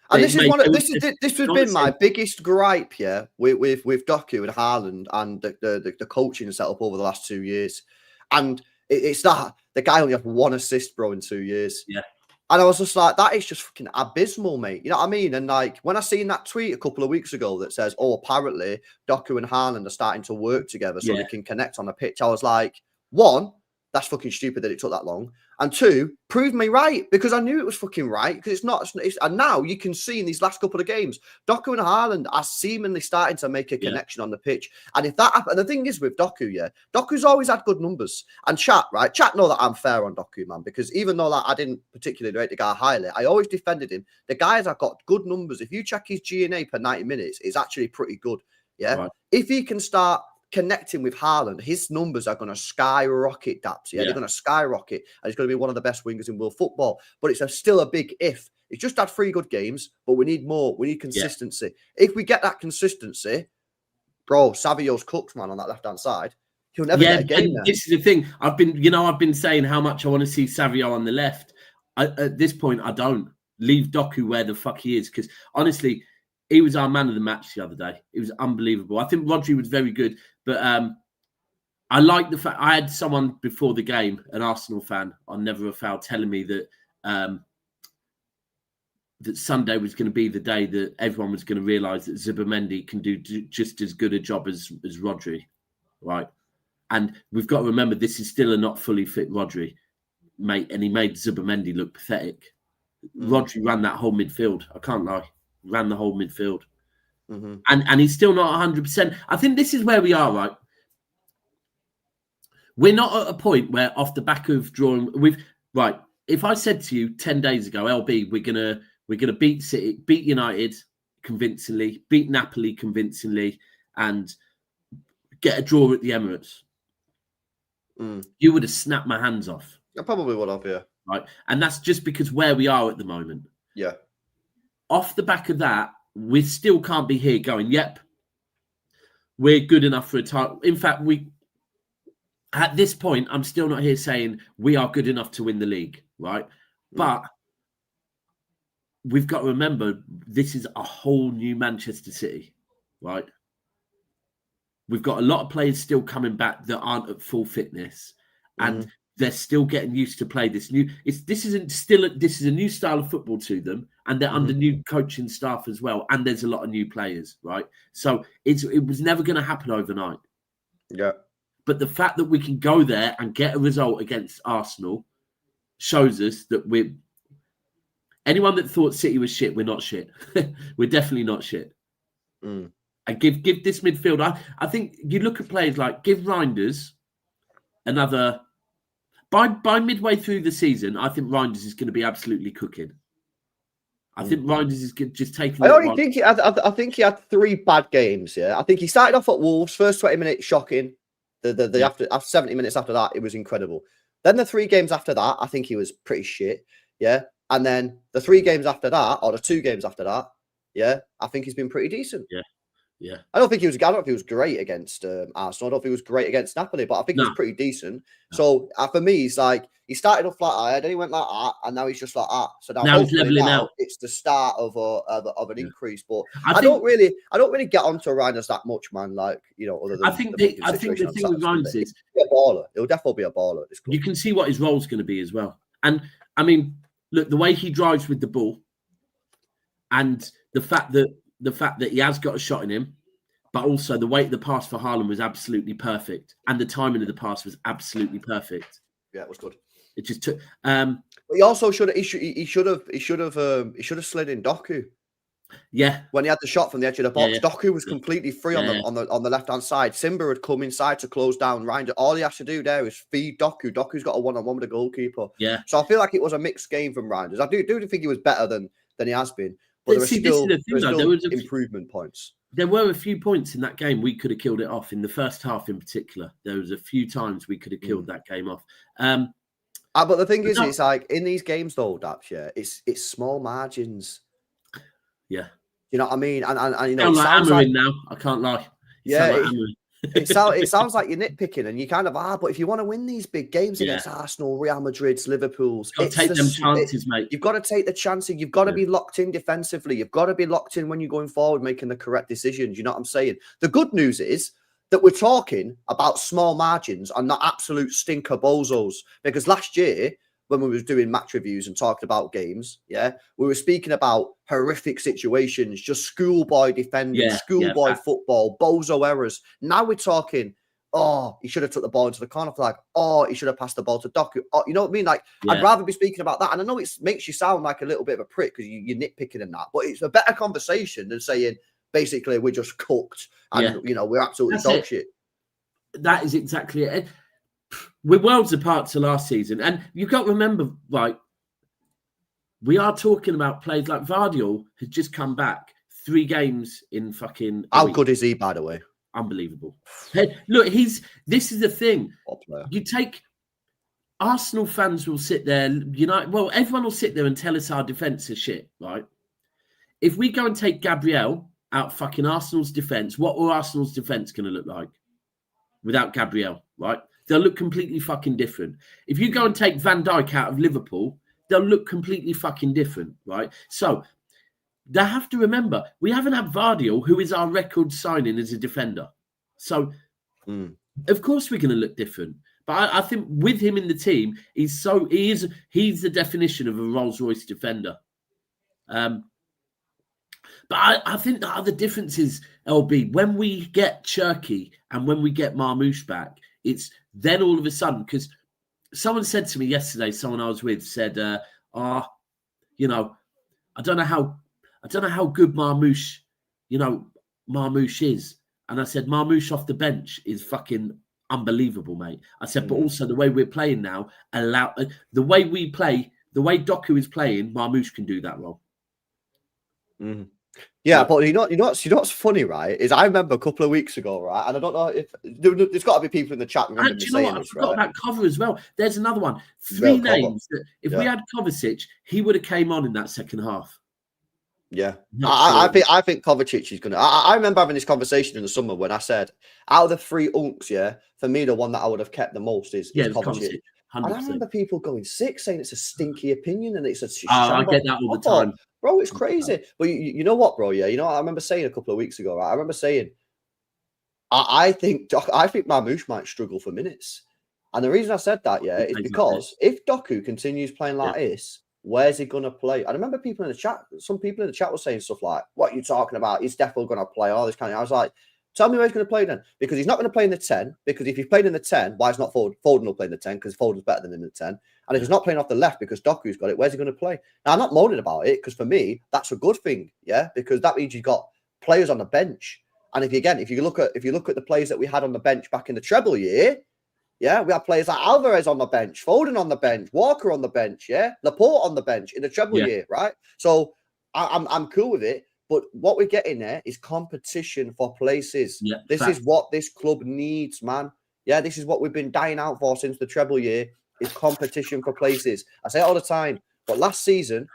And this has been my biggest gripe, with Doku and Haaland and the coaching setup over the last 2 years. And it's that the guy only had 1 assist, bro, in 2 years. Yeah. And I was just like, that is just fucking abysmal, mate. You know what I mean? And like, when I seen that tweet a couple of weeks ago that says, "Oh, apparently Doku and Haaland are starting to work together so they can connect on the pitch," I was like, one, that's fucking stupid that it took that long. And 2, prove me right, because I knew it was fucking right, because it's not. And now you can see in these last couple of games, Doku and Haaland are seemingly starting to make a connection on the pitch. And if that happens, and the thing is with Doku, Doku's always had good numbers. And chat know that I'm fair on Doku, man, because even though I didn't particularly rate the guy highly, I always defended him. The guys have got good numbers. If you check his G&A per 90 minutes, it's actually pretty good. Yeah. Right. If he can start connecting with Haaland, his numbers are going to skyrocket, DAPS. Yeah, they're going to skyrocket, and he's going to be one of the best wingers in world football. But it's still a big if. He's just had 3 good games, but we need more. We need consistency. If we get that consistency, bro, Savio's cooked, man, on that left-hand side. He'll never get a game there. This is the thing. I've been saying how much I want to see Savio on the left. At this point, I don't. Leave Doku where the fuck he is, because honestly, he was our man of the match the other day. It was unbelievable. I think Rodri was very good, but I like the fact I had someone before the game, an Arsenal fan on Never a Foul, telling me that that Sunday was going to be the day that everyone was going to realise that Zubimendi can do just as good a job as Rodri, right? And we've got to remember, this is still a not fully fit Rodri, mate, and he made Zubimendi look pathetic. Rodri ran that whole midfield. I can't lie. Ran the whole midfield. And he's still not 100%. I think this is where we are, right? We're not at a point where off the back of drawing, if I said to you 10 days ago, LB, we're gonna beat City, beat United convincingly, beat Napoli convincingly, and get a draw at the Emirates, you would have snapped my hands off. I probably would have, yeah. Right. And that's just because where we are at the moment. Yeah. Off the back of that, we still can't be here going, yep, we're good enough for a title. In fact, at this point, I'm still not here saying we are good enough to win the league, right? But we've got to remember, this is a whole new Manchester City, right? We've got a lot of players still coming back that aren't at full fitness, and they're still getting used to play this new. This is a new style of football to them, and they're under new coaching staff as well. And there's a lot of new players, right? So it was never going to happen overnight. Yeah. But the fact that we can go there and get a result against Arsenal shows us that we're. Anyone that thought City was shit, we're not shit. We're definitely not shit. And give this midfield. I think you look at players like give Reinders another. By midway through the season, I think Reinders is going to be absolutely cooking. I think Reinders is just taking. I think he had 3 bad games. Yeah, I think he started off at Wolves, first 20 minutes shocking. After 70 minutes after that, it was incredible. Then the 3 games after that, I think he was pretty shit. Yeah, and then the 3 games after that, or the 2 games after that, yeah, I think he's been pretty decent. Yeah. I don't think he was great against Arsenal. I don't think he was great against Napoli, but I think he was pretty decent. So for me, he's like he started off like that, then he went like that, and now he's just like that. So now he's leveling out. It's the start of an increase. But I don't really get onto Reinders that much, man. Like other than I think the thing with Reinders is he'll be a baller. He'll definitely be a baller at this club. You can see what his role's going to be as well. And I mean, look, the way he drives with the ball, and the fact that he has got a shot in him. But also the way the pass for Haaland was absolutely perfect, and the timing of the pass was absolutely perfect. Yeah, it was good. It just took. But he also should have slid in Doku. Yeah, when he had the shot from the edge of the box, Doku was completely free on the left hand side. Simba had come inside to close down Reinders. All he has to do there is feed Doku. Doku's got a 1-on-1 with the goalkeeper. Yeah. So I feel like it was a mixed game from Reinders. I do think he was better than he has been, but there were still improvement points. There were a few points in that game we could have killed it off. In the first half, in particular, there was a few times we could have killed that game off. But the thing is, it's like in these games, though, DAPS, it's small margins. Yeah, you know what I mean. And it sounds like now. I can't lie. It sounds like you're nitpicking, and you kind of are. But if you want to win these big games against Arsenal, Real Madrid's, Liverpool's, you've got to take them chances, mate. You've got to take the chances. You've got to be locked in defensively. You've got to be locked in when you're going forward, making the correct decisions. You know what I'm saying? The good news is that we're talking about small margins and not absolute stinker bozos. Because last year, when we were doing match reviews and talking about games, we were speaking about horrific situations, just schoolboy defending, schoolboy football, bozo errors. Now we're talking oh, he should have took the ball into the corner flag. Oh, he should have passed the ball to Doku. Oh, you know what I mean? Like, I'd rather be speaking about that. And I know it makes you sound like a little bit of a prick because you're nitpicking and that, but it's a better conversation than saying, basically, we're just cooked and, you know, we're absolutely dog shit. That is exactly it. We're worlds apart to last season. And you've got to remember, like, we are talking about players like Vardiol has just come back 3 games in fucking... How good is he, by the way? Unbelievable. Hey, look, this is the thing. You take... Arsenal fans will sit there, everyone will sit there and tell us our defence is shit, right? If we go and take Gabriel out fucking Arsenal's defence, what will Arsenal's defence going to look like without Gabriel, right? They'll look completely fucking different. If you go and take Van Dijk out of Liverpool, they'll look completely fucking different, right? So they have to remember, we haven't had Vardiol, who is our record signing as a defender. So, of course, we're going to look different. But I think with him in the team, he's the definition of a Rolls-Royce defender. But I think the other difference is, LB, when we get Cherky and when we get Marmoush back, it's then all of a sudden, because someone said to me yesterday, someone I was with said, I don't know how good Marmoush is. And I said, Marmoush off the bench is fucking unbelievable, mate. I said, but also the way we're playing now, the way we play, the way Doku is playing, Marmoush can do that role. Yeah, but you know what's funny, right? Is I remember a couple of weeks ago, right? And I don't know if there's got to be people in the chat remember me saying this, right? I forgot about Cover as well. There's another one. 3 names that if we had Kovacic, he would have came on in that second half. Yeah, I think Kovacic is gonna. I remember having this conversation in the summer when I said, out of the 3 unks, for me the one that I would have kept the most is Kovacic. 100%. And I remember people going sick saying it's a stinky opinion and it's a. I get that all the time. Bro, it's crazy. But you know what, bro? Yeah, you know what I remember saying a couple of weeks ago, right? I remember saying, I think Marmoush might struggle for minutes. And the reason I said that, is because if Doku continues playing like this, where's he going to play? I remember people in the chat, some people in the chat were saying stuff like, what are you talking about? He's definitely going to play all this kind of... I was like, tell me where he's going to play then. Because he's not going to play in the 10. Because if he's playing in the 10, why is not Foden? Foden will play in the 10 because Foden's better than in the 10. And if he's not playing off the left because Doku's got it, where's he going to play? Now, I'm not moaning about it because for me, that's a good thing, because that means you've got players on the bench. And if you look at the players that we had on the bench back in the treble year, we had players like Alvarez on the bench, Foden on the bench, Walker on the bench, Laporte on the bench in the treble year, right? So I'm cool with it. But what we're getting there is competition for places. Yeah, this is what this club needs, man. Yeah, this is what we've been dying out for since the treble year, is competition for places. I say it all the time. But last season,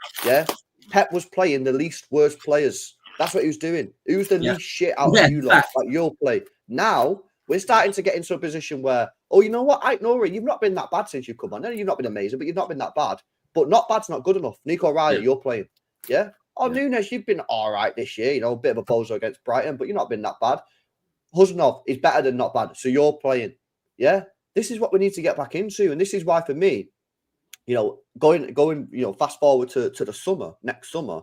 Pep was playing the least worst players. That's what he was doing. He was the least shit out of you lot, like your play. Now, we're starting to get into a position where, you know what, Nori, you've not been that bad since you've come on. No, you've not been amazing, but you've not been that bad. But not bad's not good enough. Nico Riley, you're playing. Yeah? Nunes, you've been all right this year. A bit of a bozo against Brighton, but you've not been that bad. Huzanov is better than not bad, so you're playing. Yeah? This is what we need to get back into, and this is why, for me, going, fast forward to the summer, next summer,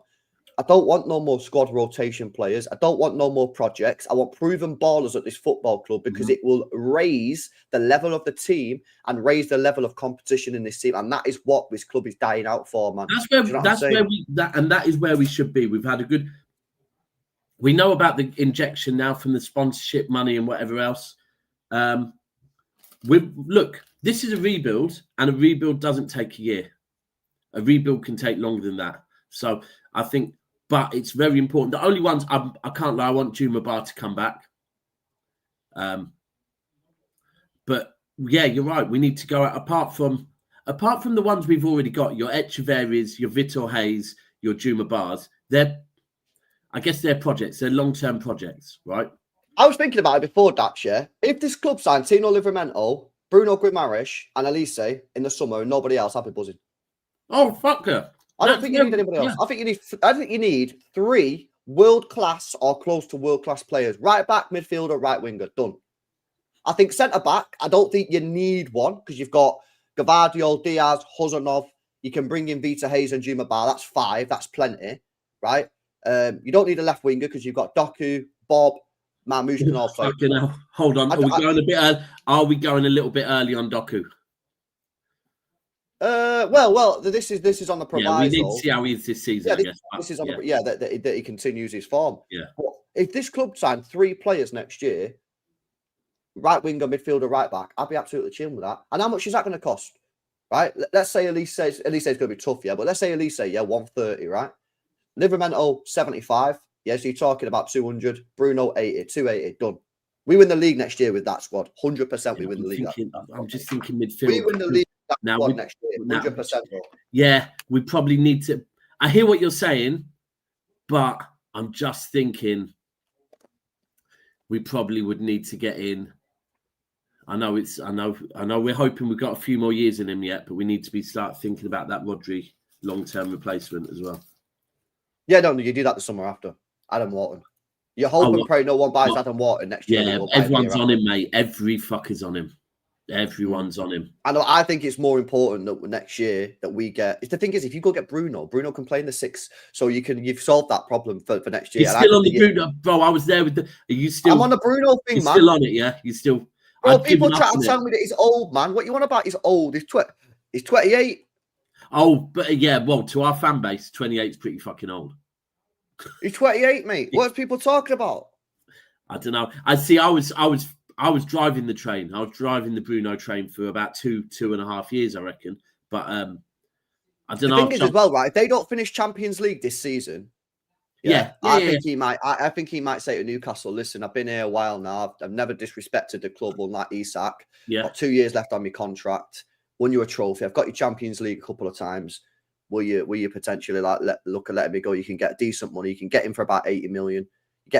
I don't want no more squad rotation players. I don't want no more projects. I want proven ballers at this football club because it will raise the level of the team and raise the level of competition in this team. And that is what this club is dying out for, man. That is where we should be. We've had a good. We know about the injection now from the sponsorship money and whatever else. Look, this is a rebuild, and a rebuild doesn't take a year. A rebuild can take longer than that. So I think. But it's very important. The only ones I can't lie. I want Juma Bar to come back. But yeah, you're right. We need to go out apart from the ones we've already got. Your Echeverries, your Vitor Hayes, your Juma Bars. I guess they're projects. They're long-term projects, right? I was thinking about it before, DAPS. If this club signed Tino Livramento, Bruno Guimaraes, and Elise in the summer, and nobody else, I'd be buzzing. Oh, fuck her. I don't think you need anybody else. I think you need 3 world-class or close to world-class players. Right back, midfielder, right winger. Done. I think centre-back, I don't think you need one because you've got Gavardiol, Diaz, Huzanov. You can bring in Vita Hayes and Juma Bar. That's 5. That's plenty, right? You don't need a left winger because you've got Doku, Bob, Marmoush can all play. Fucking hell. Hold on. Are we going a bit early? Are we going a little bit early on Doku? Well, this is on the proviso. Yeah, we need to see how he is this season, I guess. This is on that he continues his form. Yeah. But if this club signed 3 players next year, right winger, midfielder, right back, I'd be absolutely chilling with that. And how much is that going to cost? Right? Let's say Elise says it's going to be tough, yeah. But let's say Elise, 130, right? Livramento 75. Yeah, so you're talking about 200. Bruno 80, 280, done. We win the league next year with that squad. 100% we win the league. I'm just thinking midfield. We win the league squad next year. 100%. Yeah, we probably need to. I hear what you're saying, but I'm just thinking we probably would need to get in. I know we're hoping we've got a few more years in him yet, but we need to start thinking about that Rodri long-term replacement as well. Yeah, no, you do that the summer after. Adam Wharton. You hope and pray no one buys Adam Wharton next year. Yeah, everyone's on him, mate. Every fucker's on him. Everyone's on him. I think it's more important that next year that we get. The thing is, if you go get Bruno can play in the 6, so you've solved that problem for next year. He's still on the Bruno, bro. I was there with the. Are you still? I'm on the Bruno thing, man. Still on it, yeah. You still. Bro, people try to tell me that he's old, man. What you want about? He's old. He's 28. Oh, but yeah. Well, to our fan base, 28 is pretty fucking old. He's 28, mate. What are people talking about? I don't know. I was driving the train. I was driving the Bruno train for about 2.5 years, I reckon. But I don't know. The thing is, as well, right? If they don't finish Champions League this season, I think he might say to Newcastle, "Listen, I've been here a while now. I've never disrespected the club, unlike Isak. Yeah, got 2 years left on my contract. Won you a trophy. I've got your Champions League a couple of times. Will you potentially look at letting me go? You can get decent money. You can get him for about 80 million. You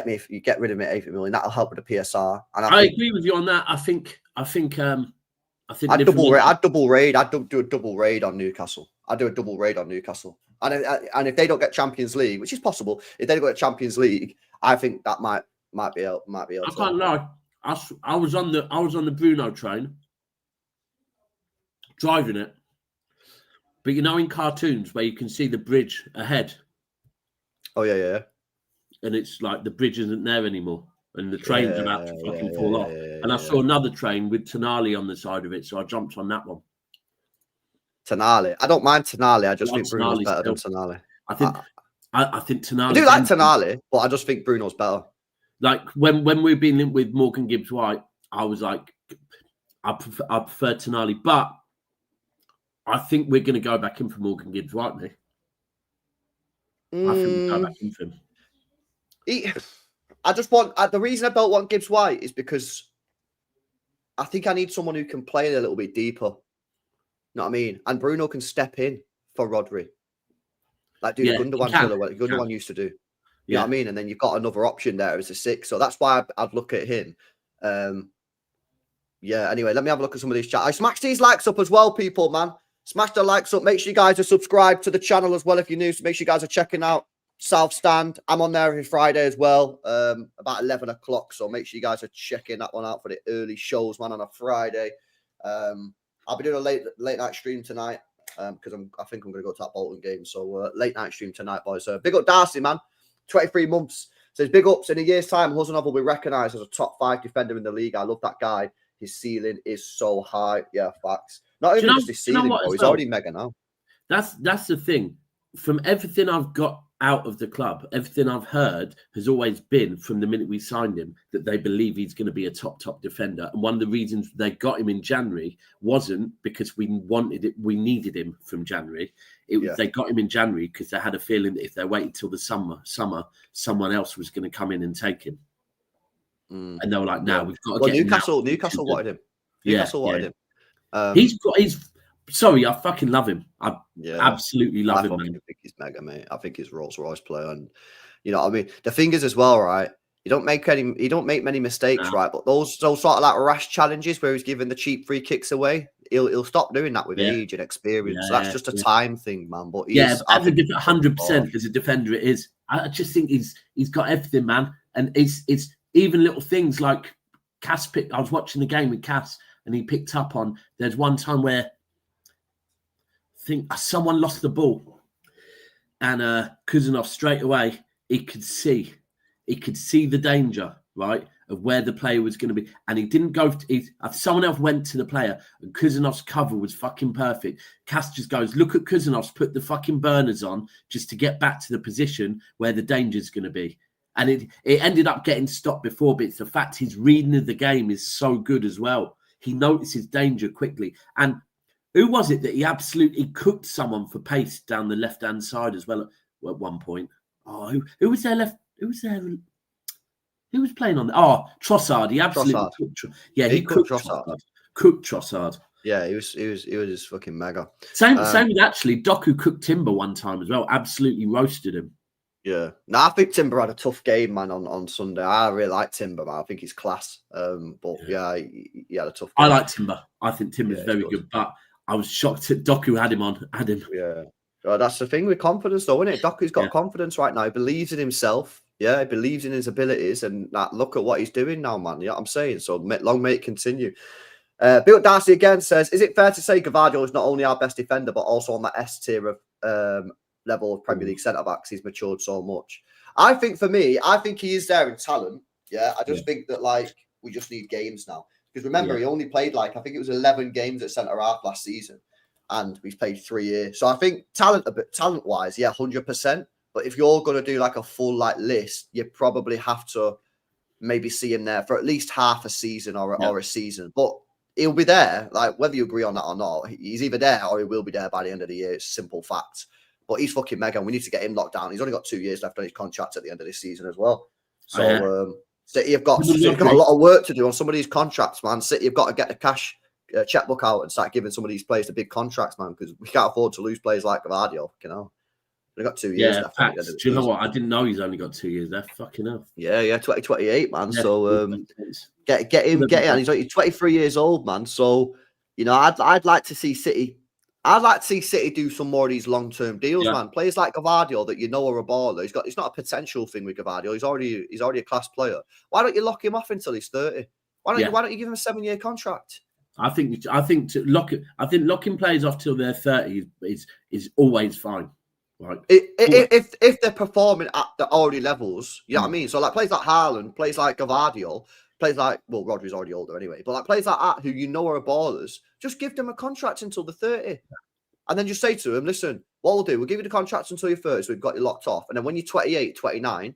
get rid of me at 80 million. That'll help with the PSR. And I agree with you on that. I think. I'd double raid. I'd do a double raid on Newcastle. I'd do a double raid on Newcastle. And if they don't get Champions League, which is possible, if they don't get Champions League, I think that might be able. I can't lie. I was on the Bruno train, driving it. But you know, in cartoons where you can see the bridge ahead. Oh yeah. And it's like the bridge isn't there anymore, and the train's about to fucking fall off. And I saw another train with Tonali on the side of it, so I jumped on that one. Tonali, I don't mind Tonali. I just think Bruno's better than Tonali. I think Tonali. I do like Tonali, but I just think Bruno's better. Like when we've been linked with Morgan Gibbs White, I was like, I prefer Tonali, but I think we're going to go back in for Morgan Gibbs White, mate. I think we'll go back in for him. The reason I don't want Gibbs White is because I think I need someone who can play it a little bit deeper. You know what I mean? And Bruno can step in for Rodri. Like Gundogan used to do. You know what I mean? And then you've got another option there as a 6. So that's why I'd look at him. Anyway, let me have a look at some of these chat. I smashed these likes up as well, people, man. Smash the likes up. Make sure you guys are subscribed to the channel as well if you're new. So make sure you guys are checking out South Stand. I'm on there every Friday as well, about 11 o'clock. So make sure you guys are checking that one out for the early shows, man, on a Friday. I'll be doing a late night stream tonight because I think I'm going to go to that Bolton game. So late night stream tonight, boys. Big up Darcy, man. 23 months. Says big ups. In a year's time, Huzanov will be recognised as a top 5 defender in the league. I love that guy. His ceiling is so high. Yeah, facts. Not even just his ceiling, bro. He's already mega now. That's the thing. From everything I've got out of the club, everything I've heard has always been from the minute we signed him that they believe he's going to be a top defender. And one of the reasons they got him in January wasn't because we needed him from January. They got him in January because they had a feeling that if they waited till the summer, someone else was going to come in and take him. And they were like, "No, we've got to get Newcastle. him." Newcastle wanted him. Newcastle wanted him. He's sorry, I fucking love him. I absolutely love him, man. I think he's mega, mate. I think he's Rolls Royce player, and you know what I mean. The thing is, as well, right? He don't make many mistakes, right? But those sort of like rash challenges where he's giving the cheap free kicks away, he'll stop doing that with age and experience. So that's just a time thing, man. But as a 100% as a defender, it is. I just think he's got everything, man. And it's even little things like Cass picked. I was watching the game with Cass, and he picked up on. There's one time where I think someone lost the ball, and Kuzanov straight away he could see the danger, right? of where the player was going to be, and he didn't go. Someone else went to the player, and Kuzanov's cover was fucking perfect. Cass just goes, look at Kuzanov's, put the fucking burners on just to get back to the position where the danger's going to be. And it ended up getting stopped before, but it's the fact his reading of the game is so good as well. He notices danger quickly. And who was it that he absolutely cooked someone for pace down the left-hand side as well at one point? Oh, who was there left? Who was there? Who was playing on? Trossard. He absolutely cooked. He cooked Trossard. Cooked Trossard. Yeah, he was just fucking mega. Same with actually Doku cooked Timber one time as well. Absolutely roasted him. Yeah. No, I think Timber had a tough game, man, on Sunday. I really like Timber, man. I think he's class. But yeah, he had a tough game. I like Timber. I think Timber's very good, but I was shocked that Doku had him. Yeah. Well, that's the thing with confidence, though, isn't it? Doku's got confidence right now. He believes in himself. Yeah, he believes in his abilities, and look at what he's doing now, man. You know what I'm saying? So long may it continue. Bill Darcy again says, is it fair to say Gavardio is not only our best defender, but also on that S tier of level of Premier League centre-backs? He's matured so much. I think for me, he is there in talent. Yeah, I just think that, like, we just need games now. Because remember, he only played, like, I think it was 11 games at centre-half last season. And we've played 3 years. So I think talent-wise, 100%. But if you're going to do like a full like list, you probably have to maybe see him there for at least half a season or a season. But he'll be there, like whether you agree on that or not. He's either there or he will be there by the end of the year. It's simple facts. But he's fucking mega. And we need to get him locked down. He's only got 2 years left on his contract at the end of this season as well. So City have got a lot of work to do on some of these contracts, man. City have got to get the cash checkbook out and start giving some of these players the big contracts, man, because we can't afford to lose players like Gavardio, you know. They've got 2 years left. Do you know what? I didn't know he's only got 2 years left. Fucking hell. Yeah, 2028, man. Yeah, so get him. And he's like 23 years old, man. So, you know, I'd like to see City. I'd like to see City do some more of these long-term deals, man. Players like Gavardio that you know are a baller. It's not a potential thing with Gavardio. He's already a class player. Why don't you lock him off until he's 30? Why don't you give him a 7-year contract? I think locking players off till they're 30 is always fine. Right. If they're performing at the already levels, you know what I mean? So like players like Haaland, players like Gavardio, players like, well, Rodri's already older anyway, but like players like that who you know are ballers, just give them a contract until they're 30. And then just say to them, listen, what we'll do, we'll give you the contract until you're 30, so we've got you locked off. And then when you're 28, 29,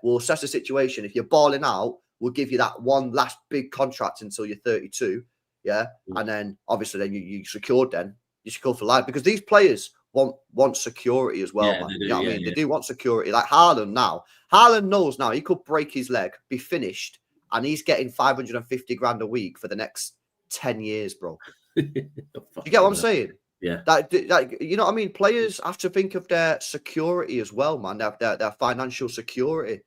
we'll assess the situation. If you're balling out, we'll give you that one last big contract until you're 32. Yeah. And then obviously then you secured then. You're secured for life. Because these players want security as well, man. You know what I mean? They do want security. Like Haaland now. Haaland knows now he could break his leg, be finished, and he's getting 550 grand a week for the next 10 years, bro. You get what I'm saying? Yeah. Like, you know what I mean? Players have to think of their security as well, man. Their financial security.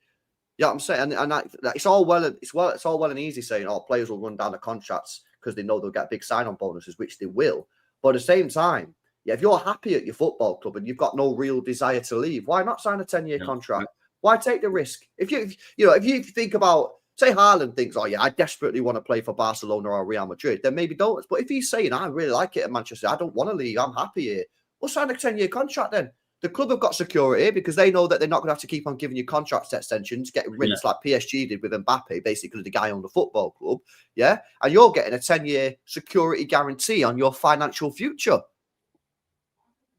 You know what I'm saying? And it's all well and easy saying, oh, players will run down the contracts because they know they'll get big sign-on bonuses, which they will. But at the same time, if you're happy at your football club and you've got no real desire to leave, why not sign a 10-year contract? Why take the risk? If you think about, say Haaland thinks, oh yeah, I desperately want to play for Barcelona or Real Madrid, then maybe don't. But if he's saying, I really like it at Manchester, I don't want to leave, I'm happy here, we'll sign a 10-year contract then. The club have got security because they know that they're not going to have to keep on giving you contract extensions, getting rinsed like PSG did with Mbappe, basically the guy on the football club. Yeah. And you're getting a 10-year security guarantee on your financial future.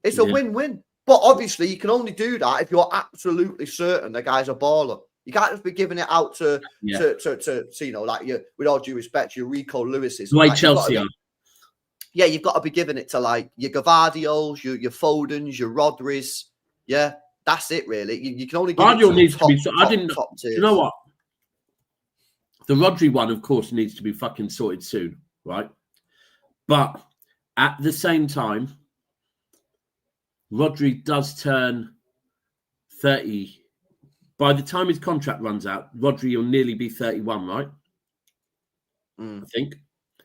It's a win-win. But obviously, you can only do that if you're absolutely certain the guy's a baller. You can't just be giving it out to you know, like with all due respect, your Rico Lewis's. Like Chelsea are. Yeah, you've got to be giving it to like your Gavardios, your Fodens, your Rodris. Yeah, that's it really. You can only give it to needs top, to be. top, I didn't. Top tiers. You know what? The Rodri one, of course, needs to be fucking sorted soon, right? But at the same time, Rodri does turn 30. By the time his contract runs out, Rodri will nearly be 31, right? I think.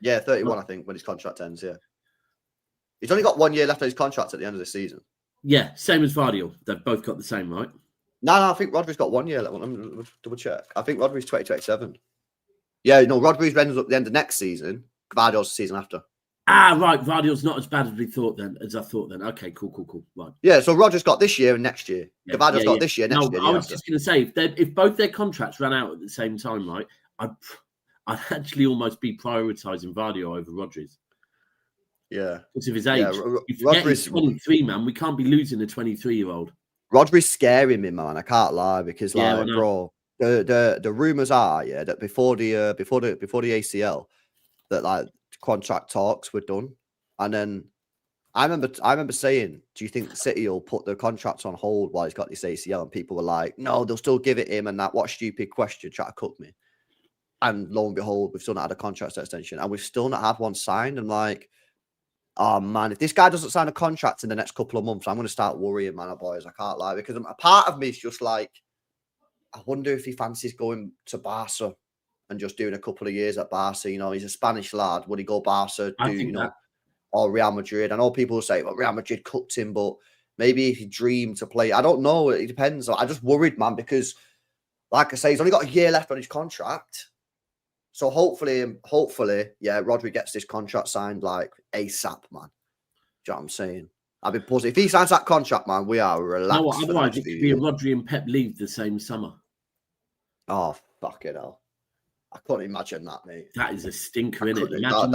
Yeah, 31, I think, when his contract ends, yeah. He's only got 1 year left on his contract at the end of the season. Yeah, same as Vardio. They've both got the same, right? No, I think Rodri's got 1 year left. Let me double check. I think Rodri's 2027. Yeah, no, Rodri's ends up at the end of next season. Gvardio's the season after. Ah, right. Vardio's not as bad as I thought then. Okay, cool. Right. Yeah, so Rodri's got this year and next year. Gvardio's got this year, next year. I was just going to say, if both their contracts ran out at the same time, right, I'd actually almost be prioritising Vardy over Rodri. Yeah. Because of his age. Yeah, You forget Rodri's- he's 23, man. We can't be losing a 23-year-old. Rodri's scaring me, man. I can't lie because, Yeah, like, I know. bro, the rumors are, yeah, that before the ACL, that like contract talks were done, and then I remember saying, do you think City will put the contracts on hold while he's got this ACL? And people were like, no, they'll still give it him. And that, what stupid question, try to cook me. And lo and behold, we've still not had a contract extension, and we've still not had one signed. I'm like, oh man, if this guy doesn't sign a contract in the next couple of months, I'm going to start worrying, man, boys. I can't lie, because a part of me is just like, I wonder if he fancies going to Barca and just doing a couple of years at Barca. You know, he's a Spanish lad. Would he go Barca? Or Real Madrid? I know people will say, well, Real Madrid cooked him, but maybe if he dreamed to play, I don't know. It depends. I just worried, man, because like I say, he's only got a year left on his contract. So hopefully, yeah, Rodri gets this contract signed like ASAP, man. Do you know what I'm saying? I've been positive. If he signs that contract, man, we are relaxed. No, otherwise it could be a Rodri and Pep leave the same summer. Oh, fuck it hell. I couldn't imagine that, mate. That is a stinker, isn't it? Imagine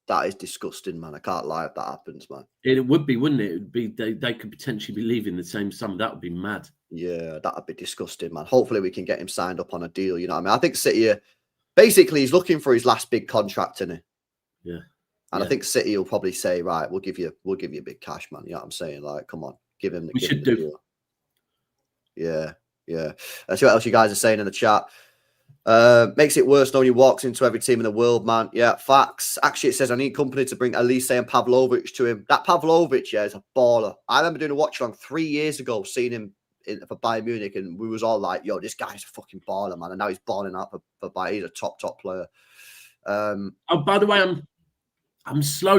that is disgusting, man. I can't lie if that happens, man. It would be, wouldn't it? It would be they could potentially be leaving the same summer. That would be mad. Yeah, that would be disgusting, man. Hopefully we can get him signed up on a deal, you know what I mean? I think City, basically, he's looking for his last big contract, isn't he? Yeah. And I think City will probably say, right, we'll give you big cash, man. You know what I'm saying? Like, come on, give him the deal. Yeah, yeah. Let's see what else you guys are saying in the chat. Makes it worse knowing he walks into every team in the world, man. Yeah, facts. Actually, it says I need company to bring Elise and Pavlovic to him. That Pavlovic, yeah, is a baller. I remember doing a watch along 3 years ago, seeing him for Bayern Munich, and we was all like, yo, this guy's a fucking baller, man. And now he's balling out for Bayern. He's a top player. Oh, by the way, I'm slow.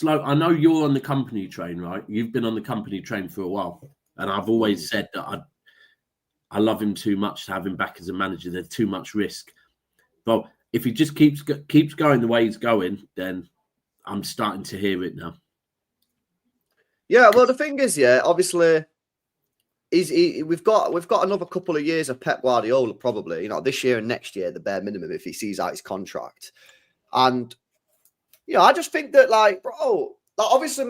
I know you're on the company train, right? You've been on the company train for a while. And I've always said that I love him too much to have him back as a manager. There's too much risk. But if he just keeps going the way he's going, then I'm starting to hear it now. Yeah, well, the thing is, yeah, obviously, we've got another couple of years of Pep Guardiola, probably, you know, this year and next year, the bare minimum, if he sees out his contract. And, you know, I just think that, like, bro, like, obviously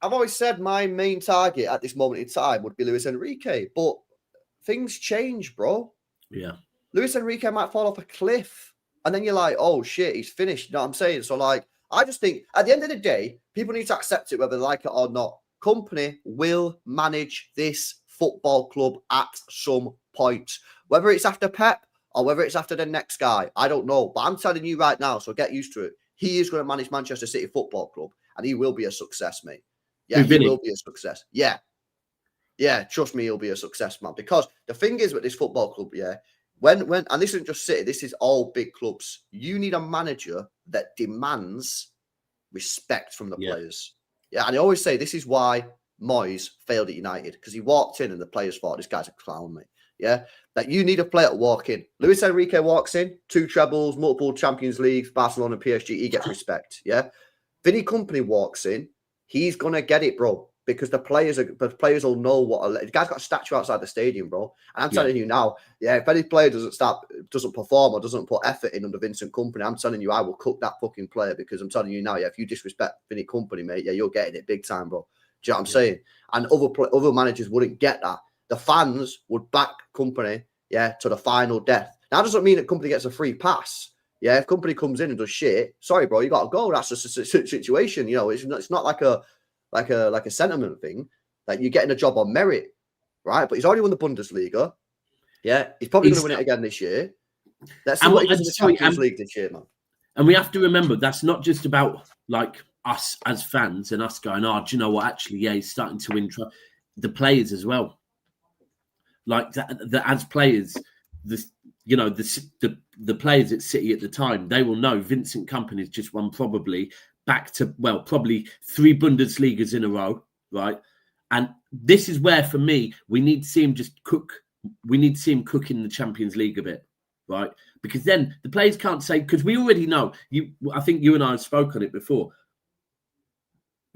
I've always said my main target at this moment in time would be Luis Enrique, but things change, bro. Yeah. Luis Enrique might fall off a cliff, and then you're like, oh shit, he's finished. You know what I'm saying? So, like, I just think at the end of the day, people need to accept it whether they like it or not. Company will manage this football club at some point, whether it's after Pep or whether it's after the next guy. I don't know, but I'm telling you right now, so get used to it. He is going to manage Manchester City Football Club, and he will be a success, mate. Yeah, he will be a success. Yeah. Yeah, trust me, he'll be a success, man. Because the thing is with this football club, yeah, when and this isn't just City, this is all big clubs. You need a manager that demands respect from the players. Yeah, and I always say this is why Moyes failed at United, because he walked in and the players thought this guy's a clown, mate. Yeah, that you need a player to walk in. Luis Enrique walks in, 2 trebles, multiple Champions Leagues, Barcelona, PSG. He gets respect. Yeah, Vinny Company walks in, he's gonna get it, bro. Because the players will know what the guy's got a statue outside the stadium, bro. And I'm telling you now, yeah, if any player doesn't perform or doesn't put effort in under Vincent Kompany, I'm telling you, I will cook that fucking player, because I'm telling you now, yeah, if you disrespect Vinny Kompany, mate, yeah, you're getting it big time, bro. Do you know what I'm saying? And other managers wouldn't get that. The fans would back Kompany, yeah, to the final death. Now, that doesn't mean that Kompany gets a free pass. Yeah, if Kompany comes in and does shit, sorry, bro, you got to go. That's a situation. You know, it's not like a sentiment thing. Like, you're getting a job on merit, right? But he's already won the Bundesliga. Yeah, he's probably going to win it again this year. Let's see what he does in the Champions League this year, man. And we have to remember, that's not just about, like, us as fans and us going, oh, do you know what? Actually, yeah, he's starting to win. The players as well. Like, that as players, the players at City at the time, they will know Vincent Kompany's just won probably 3 Bundesligas in a row, right? And this is where, for me, we need to see him just cook. We need to see him cook in the Champions League a bit, right? Because then the players can't say, because we already know, I think you and I have spoke on it before,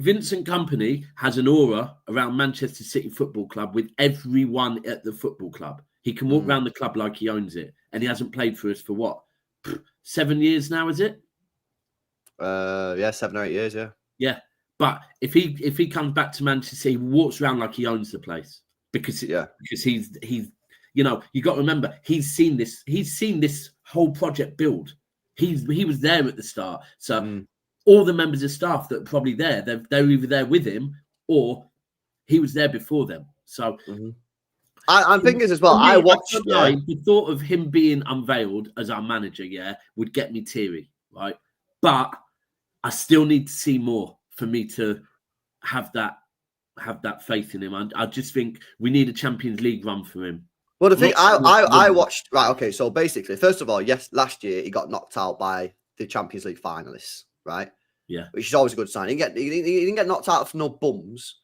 Vincent Kompany has an aura around Manchester City Football Club with everyone at the football club. He can walk around the club like he owns it, and he hasn't played for us for what, 7 years now? Is it? Yeah, 7 or 8 years. Yeah. Yeah. But if he comes back to Manchester City, he walks around like he owns the place because he's you know, you got to remember he's seen this whole project build. He was there at the start, so all the members of staff that are probably there, they're either there with him or he was there before them. So I'm thinking as well. I watched the thought of him being unveiled as our manager, would get me teary, right? But I still need to see more for me to have that faith in him. I just think we need a Champions League run for him. Well, the thing I watched, right? Okay, so basically, first of all, yes, last year he got knocked out by the Champions League finalists, right? Yeah, which is always a good sign. He didn't get knocked out for no bums.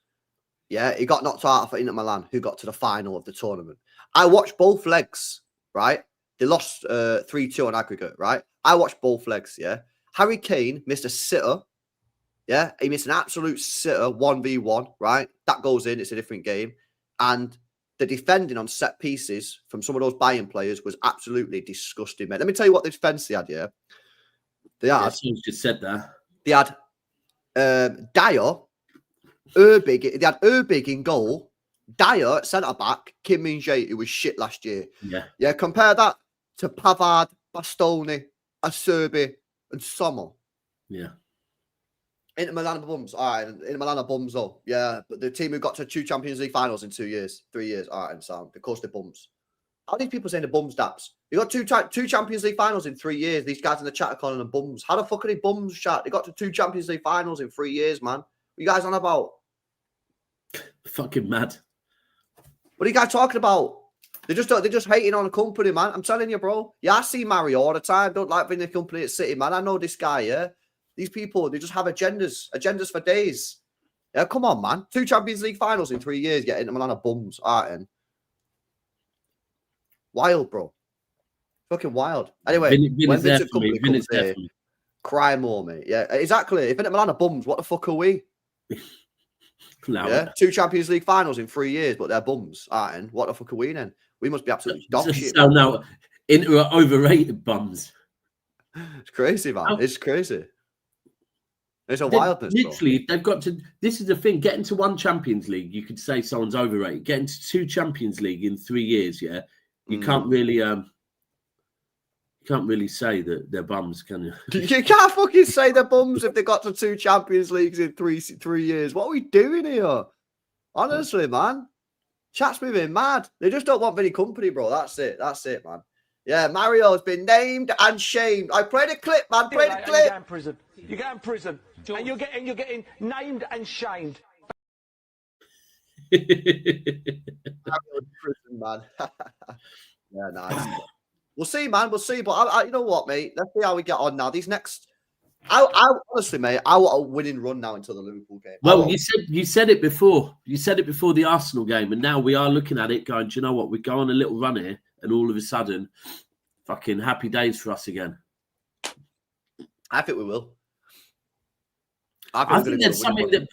Yeah, he got knocked out for Inter Milan, who got to the final of the tournament. I watched both legs, right? They lost 3-2 on aggregate, right? I watched both legs. Yeah, Harry Kane missed a sitter. Yeah, he missed an absolute sitter, 1v1, right? That goes in. It's a different game, and the defending on set pieces from some of those Bayern players was absolutely disgusting, mate. Let me tell you what the defense they had, yeah? They had... someone's just said that. They had Dyer, Erbig. They had Erbig in goal, Dyer centre-back, Kim Min-jae, who was shit last year. Yeah, compare that to Pavard, Bastoni, Acerbi, and Sommer. Yeah. Inter Milan bums. All right. Inter Milan are bums, though. Yeah. But the team who got to 2 Champions League finals in 2 years, 3 years. All right. And sound. Of course, they're bums. How these people saying the bums, Daps? You got two Champions League finals in 3 years. These guys in the chat are calling them bums. How the fuck are they bums, chat? They got to 2 Champions League finals in 3 years, man. What are you guys on about? Fucking mad. What are you guys talking about? They're just hating on the company, man. I'm telling you, bro. Yeah, I see Mario all the time. Don't like being the company at City, man. I know this guy, yeah. These people, they just have agendas for days. Yeah, come on, man. 2 Champions League finals in 3 years, getting them on a bums. All right, and wild, bro. Fucking wild. Anyway, when Vincent Company comes here, cry more, mate. Yeah, exactly. If Inter Milan are bums, what the fuck are we? Yeah, 2 Champions League finals in 3 years, but they're bums. All right, and what the fuck are we then? We must be absolutely dog shit. So now, Inter are overrated bums. It's crazy, man. It's crazy. It's a wildness. Literally, they've got to. This is the thing. Getting to 1 Champions League, you could say someone's overrated. Getting to 2 Champions League in 3 years, yeah, you can't really say that they're bums, can you? You can't fucking say they're bums if they got to 2 Champions Leagues in 3 years. What are we doing here? Honestly, man. Chat's moving mad. They just don't want any company, bro. That's it. That's it, man. Yeah, Mario's been named and shamed. I played a clip, man. Play the clip. You go in prison. You go in prison, and you're getting named and shamed. Mario's in prison, man. Yeah, nice. We'll see, man. We'll see. But you know what, mate? Let's see how we get on now. These next, I honestly, mate, I want a winning run now until the Liverpool game. Well, you said it before. You said it before the Arsenal game, and now we are looking at it, going, do you know what? We go on a little run here, and all of a sudden, fucking happy days for us again. I think we will. I think there's something that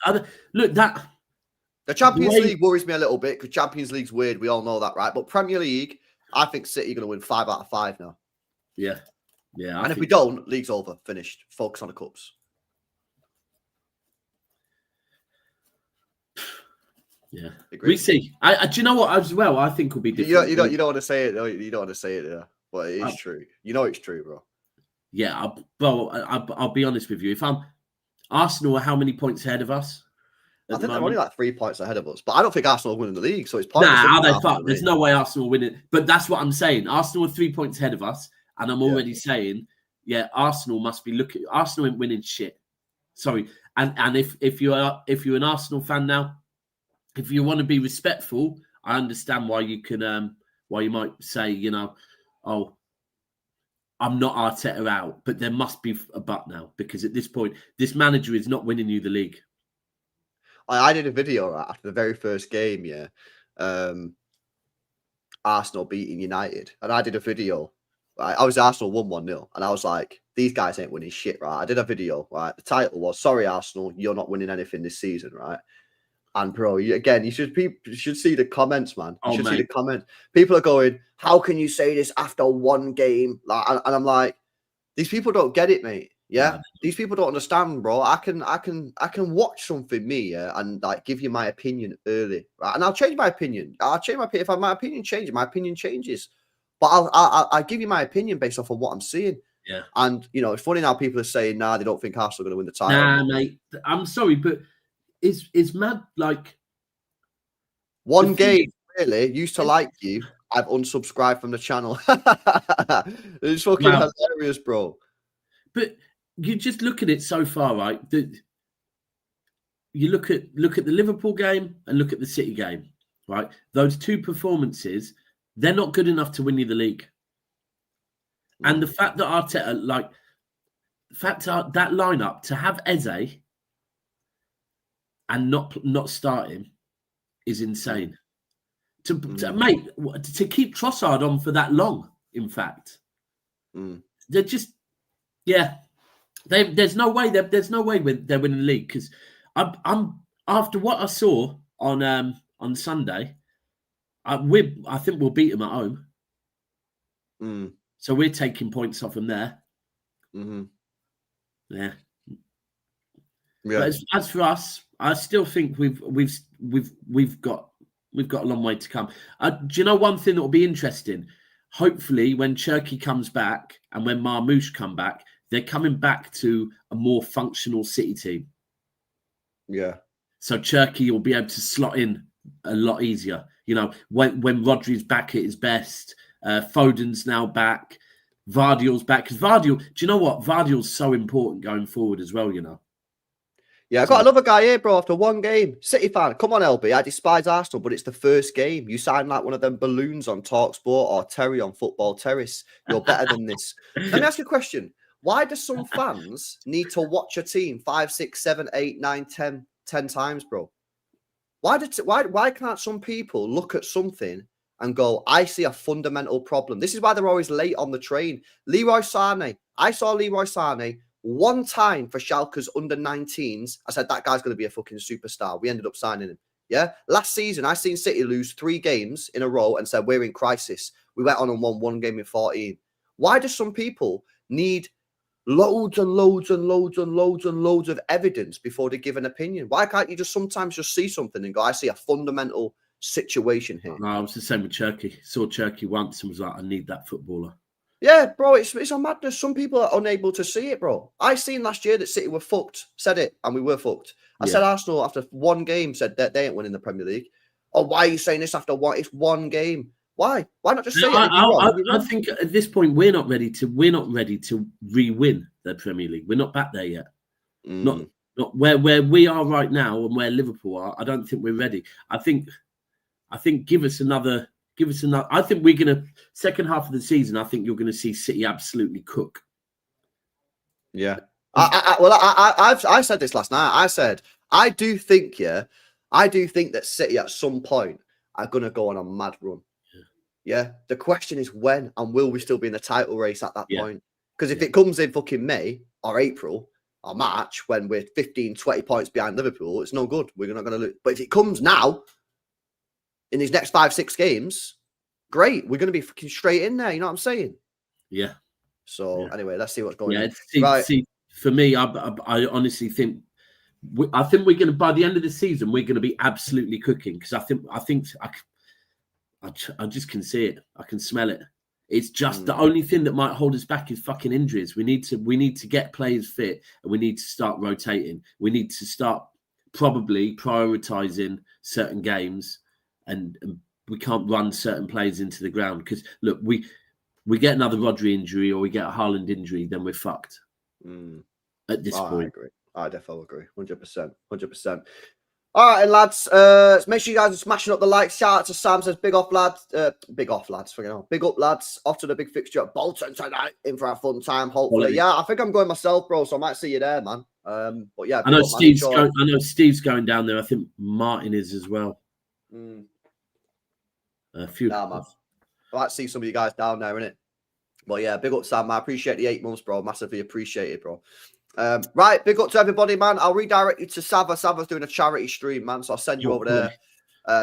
the Champions League worries me a little bit because Champions League's weird. We all know that, right? But Premier League, I think City are going to win 5 out of 5 now. Yeah. And if we don't, league's over, finished. Focus on the cups. Yeah, we see. Do you know what? As well, I think will be different. You don't want to say it. You don't want to say it. Yeah, but it is true. You know it's true, bro. Yeah, I'll be honest with you. If Arsenal are how many points ahead of us? I think they're only like 3 points ahead of us, but I don't think Arsenal are winning the league, so it's pointless. Nah, they fuck? There's no way Arsenal winning. But that's what I'm saying. Arsenal are 3 points ahead of us, and I'm already saying, yeah, Arsenal must be looking. Arsenal ain't winning shit. Sorry, and if you're an Arsenal fan now, if you want to be respectful, I understand why you can why you might say, you know, oh, I'm not Arteta out, but there must be a but now because at this point, this manager is not winning you the league. I did a video after the very first game, yeah. Arsenal beating United, and I did a video. Right, I was Arsenal won 1-0, and I was like, these guys ain't winning shit, right? I did a video, right? The title was, "Sorry, Arsenal, you're not winning anything this season," right? And bro, you should see the comments, man. You Oh, should see mate. the comments. People are going, "How can you say this after one game?" Like, and I'm like, these people don't get it, mate. Yeah, No. these people don't understand, bro. I can watch something, and like give you my opinion early, right? And I'll change my opinion. I'll change my opinion if my opinion changes. My opinion changes, but I'll give you my opinion based off of what I'm seeing. Yeah. And it's funny now people are saying, "Nah, they don't think Arsenal are going to win the title." Nah, mate. I'm sorry, but it's mad. Like One the thing game, really, used to like you. I've unsubscribed from the channel. It's fucking Wow. hilarious, bro. But you just look at it so far, right? You look at the Liverpool game and look at the City game, right? Those two performances, they're not good enough to win you the league. And the fact that Arteta, that lineup to have Eze and not start him is insane. To keep Trossard on for that long, in fact, they're just there's no way they're winning the league, because I'm after what I saw on Sunday, I think we'll beat them at home. So we're taking points off them there. Yeah. But as for us, I still think we've got a long way to come. Do you know one thing that will be interesting? Hopefully, when Cherki comes back and when Marmoush come back, they're coming back to a more functional City team. Yeah. So Cherki will be able to slot in a lot easier. When Rodri's back at his best, Foden's now back, Vardy's back. Because do you know what? Vardy's so important going forward as well, Yeah, I got another guy here, bro, after one game. City fan. Come on, LB. I despise Arsenal, but it's the first game. You sound like one of them balloons on TalkSport or Terry on Football Terrace. You're better than this. Let me ask you a question. Why do some fans need to watch a team 5, 6, 7, 8, 9, 10 times, bro? Why can't some people look at something and go, I see a fundamental problem? This is why they're always late on the train. Leroy Sané. I saw Leroy Sané one time for Schalke's under-19s. I said, that guy's going to be a fucking superstar. We ended up signing him. Yeah. Last season, I seen City lose 3 games in a row and said, we're in crisis. We went on and won 1 game in 14. Why do some people need loads and loads and loads and loads and loads of evidence before they give an opinion? Why can't you sometimes see something and go, I see a fundamental situation here? No, I was the same with Cherki. Saw Cherki once and was like, I need that footballer. Yeah, bro, it's a madness. Some people are unable to see it, bro. I seen last year that City were fucked. Said it, and we were fucked. I said Arsenal after 1 game said that they ain't winning the Premier League. Oh, why are you saying this after one? It's 1 game. Why? Why not just say it? I think at this point we're not ready to re-win the Premier League. We're not back there yet. Not where we are right now and where Liverpool are. I don't think we're ready. I think give us another. I think we're gonna second half of the season. I think you're gonna see City absolutely cook. Yeah. I said this last night. I said I do think that City at some point are gonna go on a mad run. Yeah. The question is when, and will we still be in the title race at that point? Because if it comes in fucking May or April or March when we're 15, 20 points behind Liverpool, it's no good. We're not gonna lose. But if it comes now, in these next 5, 6 games, great. We're going to be fucking straight in there. You know what I'm saying? Yeah. So anyway, let's see what's going on. See, for me, I honestly think we're going to, by the end of the season, we're going to be absolutely cooking, because I just can see it. I can smell it. It's just the only thing that might hold us back is fucking injuries. We need to get players fit, and we need to start rotating. We need to start probably prioritizing certain games. And we can't run certain players into the ground, because look, we get another Rodri injury or we get a Haaland injury, then we're fucked. At this point, I agree. I definitely agree. 100%. All right, lads. Make sure you guys are smashing up the likes. Shout out to Sam, says big up lads. Big up lads. Off to the big fixture at Bolton tonight. In for a fun time, hopefully. Yeah, I think I'm going myself, bro. So I might see you there, man. But yeah, I know Steve's going down there. I think Martin is as well. A few. Nah, man. I like to see some of you guys down there, innit? But yeah, big up, Sam. I appreciate the 8 months, bro. Massively appreciate it, bro. Right, big up to everybody, man. I'll redirect you to Sava. Sava's doing a charity stream, man. So I'll send you over there.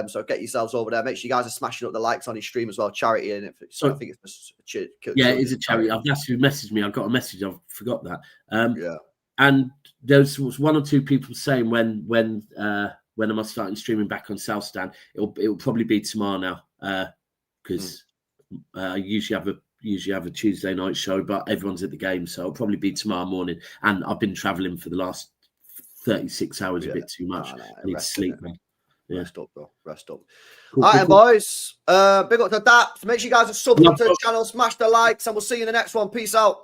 So get yourselves over there. Make sure you guys are smashing up the likes on his stream as well. Charity, and so I think it's yeah, it is a charity. I've asked you to message me. I got a message. I forgot that. Yeah. And there was one or two people saying when am I starting streaming back on South Stand? It'll probably be tomorrow now because I usually have a Tuesday night show, but everyone's at the game, so it'll probably be tomorrow morning. And I've been traveling for the last 36 hours, a bit too much. I need to sleep, man. Yeah. Rest up, bro. Rest up. Cool, All right, cool. boys. Big up to DAPS. Make sure you guys are subbing to the channel, smash the likes, and we'll see you in the next one. Peace out.